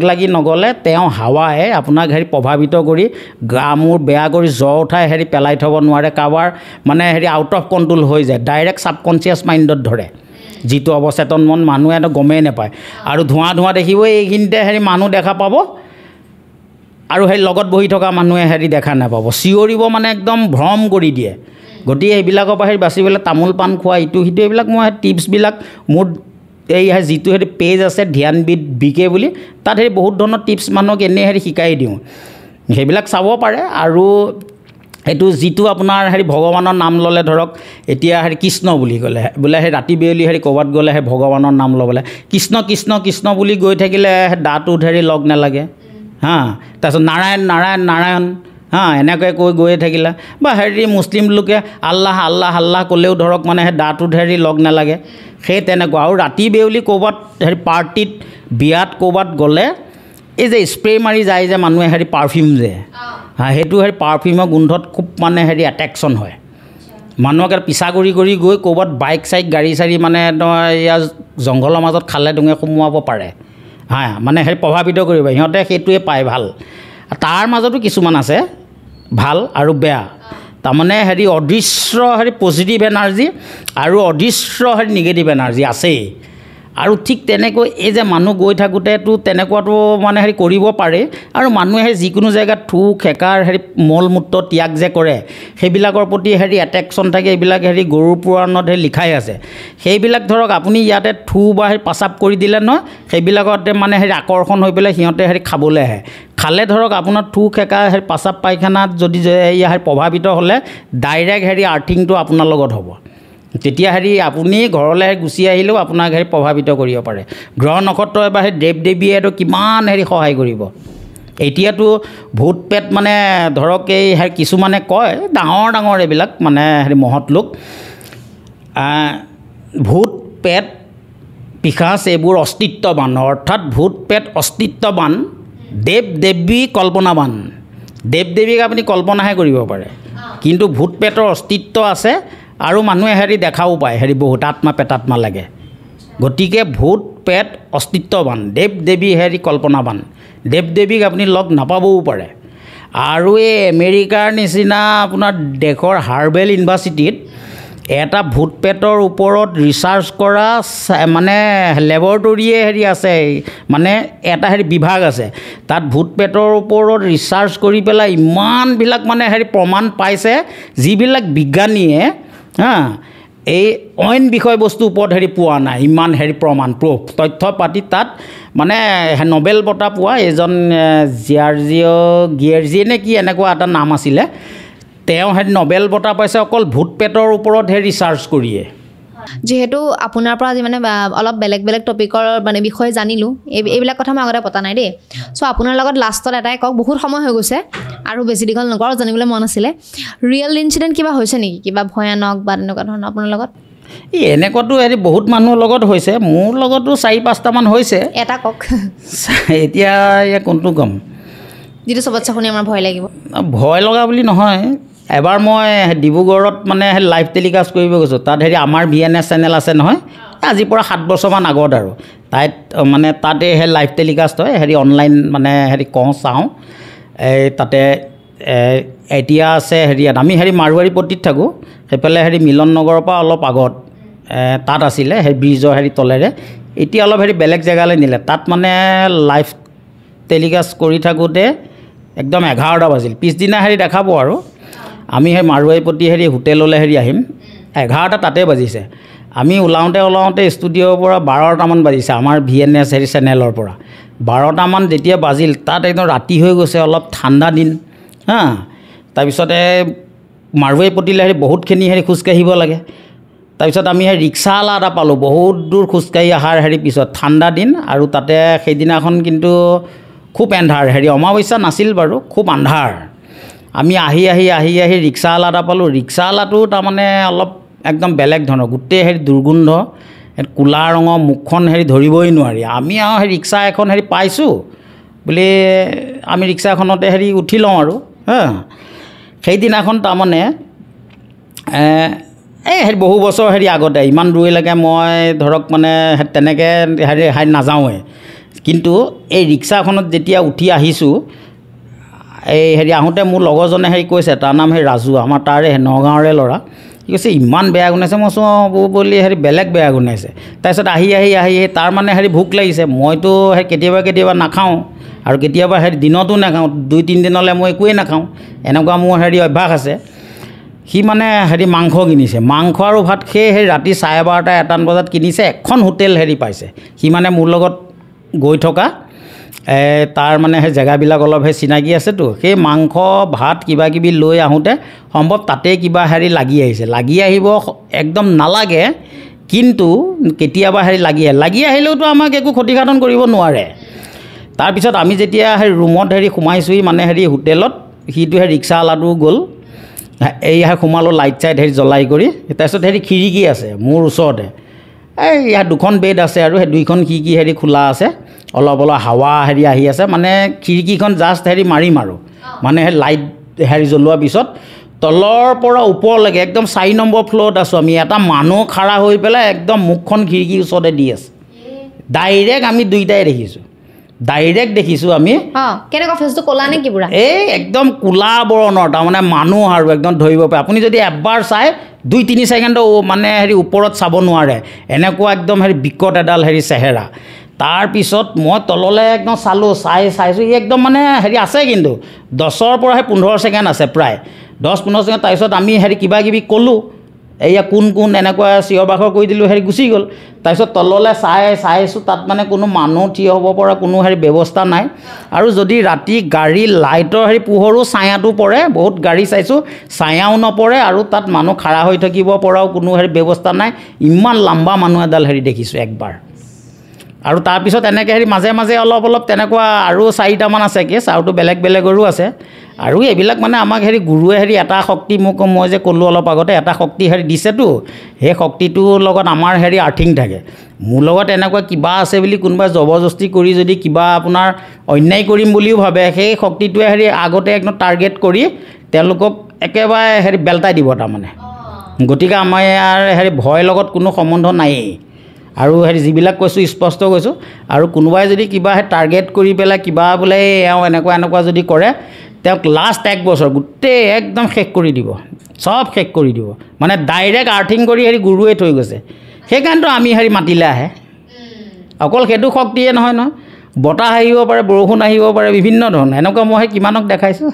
লাগি নগ'লে তেওঁ হাৱাই আপোনাক হেৰি প্ৰভাৱিত কৰি গা মূৰ বেয়া কৰি জ্বৰ উঠাই হেৰি পেলাই থ'ব নোৱাৰে কাৰোবাৰ মানে হেৰি আউট অফ কণ্ট্ৰল হৈ যায় ডাইৰেক্ট ছাবকনচিয়াছ মাইণ্ডত ধৰে যিটো অৱচেতন মন মানুহে গমেই নাপায় আৰু ধোঁৱা দেখিব এইখিনিতে হেৰি মানুহ দেখা পাব আৰু সেই লগত বহি থকা মানুহে হেৰি দেখা নাপাব চিঞৰিব মানে একদম ভ্ৰম কৰি দিয়ে গতিকে এইবিলাকৰ পৰা হেৰি বাচিবলৈ তামোল পাণ খোৱা ইটো সিটো এইবিলাক মই টিপছবিলাক মোৰ এই যিটো হেৰি পেজ আছে ধ্যানবিদ বিকে বুলি তাত হেৰি বহুত ধৰণৰ টিপছ মানুহক এনেই হেৰি শিকাই দিওঁ সেইবিলাক চাব পাৰে আৰু এইটো যিটো আপোনাৰ হেৰি ভগৱানৰ নাম ল'লে ধৰক এতিয়া হেৰি কৃষ্ণ বুলি ক'লে বোলে সেই ৰাতি বেলি হেৰি ক'ৰবাত গ'লে সেই ভগৱানৰ নাম ল'বলৈ কৃষ্ণ বুলি গৈ থাকিলে দাঁতটো হেৰি লগ নালাগে হা তাৰপিছত নাৰায়ণ হা এনেকৈ কৈ গৈয়ে থাকিলে বা হেৰি মুছলিম লোকে আল্লাহ ক'লেও ধৰক মানে সেই দাঁতটোত হেৰি লগ নালাগে সেই তেনেকুৱা আৰু ৰাতি বেউলি ক'ৰবাত হেৰি পাৰ্টিত বিয়াত ক'ৰবাত গ'লে এই যে স্প্ৰে মাৰি যায় যে মানুহে হেৰি পাৰফিউম যে সেইটো হেৰি পাৰফিউমৰ গোন্ধত খুব মানে হেৰি এট্ৰেকশ্যন হয় মানুহক পিছা কৰি গৈ ক'ৰবাত বাইক চাইক গাড়ী চাড়ী মানে ইয়াৰ জংঘলৰ মাজত খালে ডুঙে সোমোৱাব পাৰে মানে হেৰি প্ৰভাৱিত কৰিব সিহঁতে সেইটোৱে পায় ভাল তাৰ মাজতো কিছুমান আছে ভাল আৰু বেয়া তাৰমানে হেৰি অদৃশ্য হেৰি পজিটিভ এনাৰ্জি আৰু অদৃশ্য হেৰি নিগেটিভ এনাৰ্জি আছেই আৰু ঠিক তেনেকৈ এই যে মানুহ গৈ থাকোঁতেতো তেনেকুৱাটো মানে হেৰি কৰিব পাৰে আৰু মানুহে যিকোনো জেগাত থু খেকাৰ হেৰি মল মূত্ৰ ত্যাগ যে কৰে সেইবিলাকৰ প্ৰতি হেৰি এট্ৰেকশ্যন থাকে এইবিলাক হেৰি গৰুৰ পুৰাণত হেৰি লিখাই আছে সেইবিলাক ধৰক আপুনি ইয়াতে থু বা হেৰি পাচাপ কৰি দিলে নহয় সেইবিলাকতে মানে হেৰি আকৰ্ষণ হৈ পেলাই সিহঁতে হেৰি খাবলৈ আহে খালে ধৰক আপোনাৰ থু খেকা হেৰি পাচাপ পায়খানাত যদি হেৰি প্ৰভাৱিত হ'লে ডাইৰেক্ট হেৰি আৰ্থিংটো আপোনাৰ লগত হ'ব তেতিয়া হেৰি আপুনি ঘৰলৈ গুচি আহিলেও আপোনাক হেৰি প্ৰভাৱিত কৰিব পাৰে গ্ৰহ নক্ষত্ৰই বা সেই দেৱ দেৱীয়েতো কিমান হেৰি সহায় কৰিব এতিয়াতো ভূত পেট মানে ধৰক এই হেৰি কিছুমানে কয় ডাঙৰ এইবিলাক মানে হেৰি মহৎ লোক ভূত পেট পিশাচ এইবোৰ অস্তিত্ববান অৰ্থাৎ ভূত পেট অস্তিত্ববান দেৱ দেৱী কল্পনাবান দেৱ দেৱীক আপুনি কল্পনাহে কৰিব পাৰে কিন্তু ভূত পেটৰ অস্তিত্ব আছে আৰু মানুহে হেৰি দেখাও পায় হেৰি বহুত আত্মা পেটাত্মা লাগে গতিকে ভূত পেট অস্তিত্ববান দেৱ দেৱী হেৰি কল্পনাবান দেৱ দেৱীক আপুনি লগ নাপাবও পাৰে আৰু এই আমেৰিকাৰ নিচিনা আপোনাৰ দেশৰ হাৰ্বেল ইউনিভাৰ্চিটিত এটা ভূত পেটৰ ওপৰত ৰিচাৰ্চ কৰা মানে লেবৰেটৰীয়ে হেৰি আছে মানে এটা হেৰি বিভাগ আছে তাত ভূত পেটৰ ওপৰত ৰিচাৰ্চ কৰি পেলাই ইমানবিলাক মানে হেৰি প্ৰমাণ পাইছে যিবিলাক বিজ্ঞানীয়ে এই অইন বিষয়বস্তুৰ ওপৰত হেৰি পোৱা নাই ইমান হেৰি প্ৰমাণ প্ৰুফ তথ্য পাতি তাত মানে নোবেল বঁটা পোৱা এজন গিয়েৰ্জি নে কি এনেকুৱা এটা নাম আছিলে তেওঁ হেৰি নোবেল বঁটা পাইছে অকল ভূত পেটৰ ওপৰত হে ৰিচাৰ্চ কৰিয়ে যেহেতু আপোনাৰ পৰা আজি মানে অলপ বেলেগ টপিকৰ মানে বিষয়ে জানিলোঁ এইবিলাক কথা মই আগতে পতা নাই দেই চ' আপোনাৰ লগত লাষ্টত এটাই কওক বহুত সময় হৈ গৈছে আৰু বেছি দীঘল নকৰোঁ জানিবলৈ মন আছিলে ৰিয়েল ইনচিডেণ্ট কিবা হৈছে নেকি কিবা ভয়ানক বা তেনেকুৱা ধৰণৰ আপোনাৰ লগত এনেকুৱাতো হেৰি বহুত মানুহৰ লগত হৈছে মোৰ লগতো 4-5টামান হৈছে এটা কওক এতিয়া কোনটো ক'ম যিটো চবতছে শুনি আমাৰ ভয় লাগিব ভয় লগা বুলি নহয় এবাৰ মই ডিব্ৰুগড়ত মানে লাইভ টেলিকাষ্ট কৰিব গৈছোঁ তাত হেৰি আমাৰ VNS চেনেল আছে নহয় আজিৰ পৰা 7 বছৰমান আগত আৰু মানে তাতে সেই লাইভ টেলিকাষ্ট হয় হেৰি অনলাইন মানে হেৰি চাওঁ এই তাতে এতিয়া আছে হেৰিয়াত আমি হেৰি মাৰোৱাৰীপট্টিত থাকোঁ সেইফালে হেৰি মিলন নগৰৰ পৰা অলপ আগত তাত আছিলে সেই ব্ৰিজৰ হেৰি তলেৰে এতিয়া অলপ হেৰি বেলেগ জেগালৈ নিলে তাত মানে লাইভ টেলিকাষ্ট কৰি থাকোঁতে একদম 11টা বাজিল পিছদিনা হেৰি দেখাব আৰু আমি সেই মাৰোৱাৰীপট্টি হেৰি হোটেললৈ হেৰি আহিম 11টা তাতে বাজিছে আমি ওলাওঁতে ষ্টুডিঅ'ৰ পৰা 12টামান বাজিছে আমাৰ VNS হেৰি চেনেলৰ পৰা 12টামান যেতিয়া বাজিল তাত একদম ৰাতি হৈ গৈছে অলপ ঠাণ্ডা দিন তাৰপিছতে মাৰোৱাৰীপট্টিলৈ হেৰি বহুতখিনি হেৰি খোজকাঢ়িব লাগে তাৰপিছত আমি সেই ৰিক্সাৱালা এটা পালোঁ বহুত দূৰ খোজকাঢ়ি অহাৰ হেৰি পিছত ঠাণ্ডা দিন আৰু তাতে সেইদিনাখন কিন্তু খুব এন্ধাৰ হেৰি অমাৱস্যা নাছিল বাৰু খুব আন্ধাৰ আমি আহি ৰিক্সাৱালা এটা পালোঁ ৰিক্সাৱালাটো তাৰমানে অলপ একদম বেলেগ ধৰণৰ গোটেই হেৰি দুৰ্গন্ধ ক'লা ৰঙৰ মুখখন হেৰি ধৰিবই নোৱাৰি আমি আৰু সেই ৰিক্সা এখন হেৰি পাইছোঁ বুলি আমি ৰিক্সাখনতে হেৰি উঠি লওঁ আৰু সেইদিনাখন তাৰমানে হেৰি বহু বছৰ হেৰি আগতে ইমান দূৰলৈকে মই ধৰক মানে তেনেকৈ হেৰি নাযাওঁৱে কিন্তু এই ৰিক্সাখনত যেতিয়া উঠি আহিছোঁ এই হেৰি আহোঁতে মোৰ লগৰজনে হেৰি কৈছে তাৰ নাম সেই ৰাজু আমাৰ তাৰে নগাঁৱৰে ল'ৰা কি কৈছে ইমান বেয়া গুণাইছে মই চোঁ বুলি হেৰি বেলেগ বেয়া গুণাইছে তাৰপিছত আহি তাৰ মানে হেৰি ভোক লাগিছে মইতো সেই কেতিয়াবা নাখাওঁ আৰু কেতিয়াবা হেৰি দিনতো নাখাওঁ 2-3 দিনলৈ মই একোৱেই নাখাওঁ এনেকুৱা মোৰ হেৰি অভ্যাস আছে সি মানে হেৰি মাংস কিনিছে মাংস আৰু ভাত সেই ৰাতি 12:30-1 বজাত কিনিছে এখন হোটেল হেৰি পাইছে সি মানে মোৰ লগত গৈ থকা তাৰ মানে সেই জেগাবিলাক অলপ সেই চিনাকি আছেতো সেই মাংস ভাত কিবাকিবি লৈ আহোঁতে সম্ভৱ তাতে কিবা হেৰি লাগি আহিব একদম নালাগে কিন্তু কেতিয়াবা হেৰি লাগি আহিলেওতো আমাক একো ক্ষতিসাধন কৰিব নোৱাৰে তাৰপিছত আমি যেতিয়া হেৰি ৰুমত হেৰি সোমাইছোঁহি মানে হেৰি হোটেলত সিটো সেই ৰিক্সাৱালাটো গ'ল এইয়া সোমালোঁ লাইট চাইট হেৰি জ্বলাই কৰি তাৰপিছত হেৰি খিৰিকী আছে মোৰ ওচৰতে ইয়াত 2খন বেড আছে আৰু সেই 2খন খিৰিকী হেৰি খোলা আছে অলপ হাৱা হেৰি আহি আছে মানে খিৰিকীখন জাষ্ট হেৰি মাৰিম আৰু মানে সেই লাইট হেৰি জ্বলোৱাৰ পিছত তলৰ পৰা ওপৰলৈকে একদম 4 নম্বৰ ফ্ল'ৰত আছোঁ আমি এটা মানুহ খাৰা হৈ পেলাই একদম মুখখন খিৰিকীৰ ওচৰতে দি আছে ডাইৰেক্ট আমি 2টাই দেখিছোঁ ডাইৰেক্ট দেখিছোঁ আমি। কেনেকুৱা ফেচটো ক'লা নে কি পুৰা? এই একদম ক'লা বৰণৰ, তাৰমানে মানুহ আৰু একদম ধৰিব পাৰে। আপুনি যদি এবাৰ চাই 2-3 ছেকেণ্ডৰ মানে ওপৰত চাব নোৱাৰে, এনেকুৱা একদম বিকট এডাল চেহেৰা। তাৰপিছত মই তললৈ একদম চাইছোঁ ই একদম মানে আছে, কিন্তু 10ৰ পৰা 15 ছেকেণ্ড আছে, প্ৰায় 10-15 ছেকেণ্ড। তাৰপিছত আমি কিবা কিবি ক'লোঁ, এয়া কোন এনেকুৱা চিঞৰ বাখৰ কৰি দিলোঁ, গুচি গ'ল। তাৰপিছত তললৈ চাইছোঁ, তাত মানে কোনো মানুহ থিয় হ'ব পৰা কোনো ব্যৱস্থা নাই। আৰু যদি ৰাতি গাড়ী লাইটৰ পোহৰো ছায়াটো পৰে, বহুত গাড়ী চাইছোঁ ছায়াও নপৰে, আৰু তাত মানুহ খাৰা হৈ থাকিব পৰাও কোনো ব্যৱস্থা নাই। ইমান লম্বা মানুহ এডাল দেখিছোঁ একবাৰ। আৰু তাৰপিছত এনেকৈ মাজে মাজে অলপ তেনেকুৱা আৰু 4টামান আছে কেছ, আৰুতো বেলেগ বেলেগৰো আছে। আৰু এইবিলাক মানে আমাক গুৰুৱে এটা শক্তি, মই যে ক'লোঁ অলপ আগতে, এটা শক্তি দিছেতো, সেই শক্তিটোৰ লগত আমাৰ আৰ্থিং থাকে। মোৰ লগত এনেকুৱা কিবা আছে বুলি কোনোবাই জবৰদস্তি কৰি যদি কিবা আপোনাৰ অন্যায় কৰিম বুলিও ভাবে, সেই শক্তিটোৱে আগতে একদম টাৰ্গেট কৰি তেওঁলোকক একেবাৰে বেলটাই দিব তাৰমানে। গতিকে আমাৰ ইয়াৰ ভয়ৰ লগত কোনো সম্বন্ধ নায়েই। আৰু যিবিলাক কৈছোঁ স্পষ্ট কৈছোঁ, আৰু কোনোবাই যদি কিবা টাৰ্গেট কৰি পেলাই কিবা বোলে এওঁ এনেকুৱা যদি কৰে, তেওঁক লাষ্ট 1 বছৰ গোটেই একদম শেষ কৰি দিব, চব শেষ কৰি দিব। মানে ডাইৰেক্ট আৰ্থিং কৰি গুৰুৱে থৈ গৈছে। সেইকাৰণেতো আমি মাতিলে আহে। অকল সেইটো শক্তিয়ে নহয়, বতাহ আহিব পাৰে, বৰষুণ আহিব পাৰে, বিভিন্ন ধৰণৰ। এনেকুৱা মই কিমানক দেখাইছোঁ,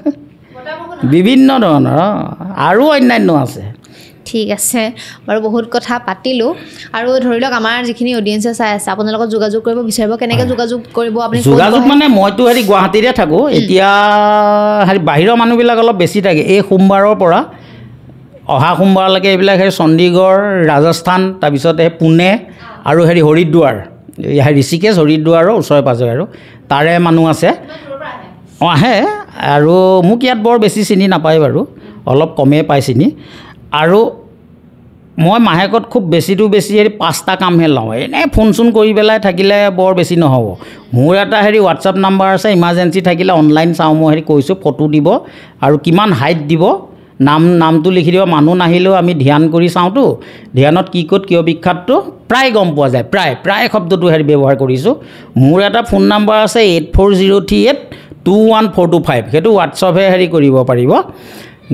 বিভিন্ন ধৰণৰ আৰু অন্যান্য আছে। ঠিক আছে বাৰু, বহুত কথা পাতিলোঁ। আৰু ধৰি লওক আমাৰ যিখিনি অডিয়েঞ্চে চাই আছে, আপোনাৰ লগত যোগাযোগ কৰিব বিচাৰিব, কেনেকৈ যোগাযোগ কৰিব আপুনি? যোগাযোগ মানে মইতো গুৱাহাটীতে থাকোঁ এতিয়া, বাহিৰৰ মানুহবিলাক অলপ বেছি থাকে। এই সোমবাৰৰ পৰা অহা সোমবাৰলৈকে এইবিলাক চণ্ডীগড়, ৰাজস্থান, তাৰপিছত পুনে আৰু হৰিদ্বাৰ, ঋষিকেশ হৰিদ্বাৰৰ ওচৰে পাজৰে আৰু তাৰে মানুহ আছে। আহে, আৰু মোক ইয়াত বৰ বেছি চিনি নাপায় বাৰু, অলপ কমেই পাই চিনি। আৰু মই মাহেকত খুব বেছিটো বেছি 5টা কামহে লওঁ। এনেই ফোন চোন কৰি পেলাই থাকিলে বৰ বেছি নহ'ব। মোৰ এটা হোৱাটছআপ নাম্বাৰ আছে, ইমাৰ্জেঞ্চি থাকিলে অনলাইন চাওঁ, মই কৈছোঁ ফটো দিব আৰু কিমান হাইট দিব, নামটো লিখি দিব। মানুহ নাহিলেও আমি ধ্যান কৰি চাওঁতো, ধ্যানত কি ক'ত কিয় বিখ্যাতটো প্ৰায় গম পোৱা যায়। প্ৰায় শব্দটো ব্যৱহাৰ কৰিছোঁ। মোৰ এটা ফোন নাম্বাৰ আছে 8403821425, সেইটো হোৱাটছআপহে কৰিব পাৰিব।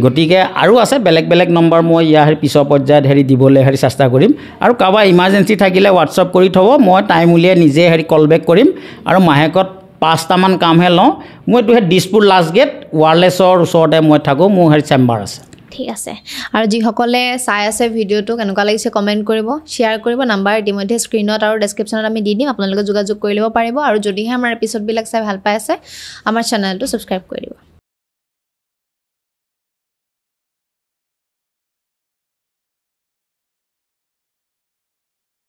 গতিকে আৰু আছে বেলেগ বেলেগ নম্বৰ, মই ইয়াৰ পিছৰ পৰ্যায়ত দিবলৈ চেষ্টা কৰিম। আৰু কাৰোবাৰ ইমাৰ্জেঞ্চি থাকিলে হোৱাটছআপ কৰি থ'ব, মই টাইম উলিয়াই নিজে কল বেক কৰিম। আৰু মাহেকত 5টামান কামহে লওঁ। মই এইটো দিছপুৰ লাষ্ট গেট ৱাৰলেছৰ ওচৰতে মই থাকোঁ, মোৰ চেম্বাৰ আছে। ঠিক আছে। আৰু যিসকলে চাই আছে ভিডিঅ'টো কেনেকুৱা লাগিছে কমেণ্ট কৰিব, শ্বেয়াৰ কৰিব। নাম্বাৰ ইতিমধ্যে স্ক্ৰীণত আৰু ডেছক্ৰিপশ্যনত আমি দি দিম, আপোনালোকে যোগাযোগ কৰি ল'ব পাৰিব। আৰু যদিহে আমাৰ এপিছ'ডবিলাক চাই ভাল পাই আছে, আমাৰ চেনেলটো ছাবস্ক্ৰাইব কৰি দিব।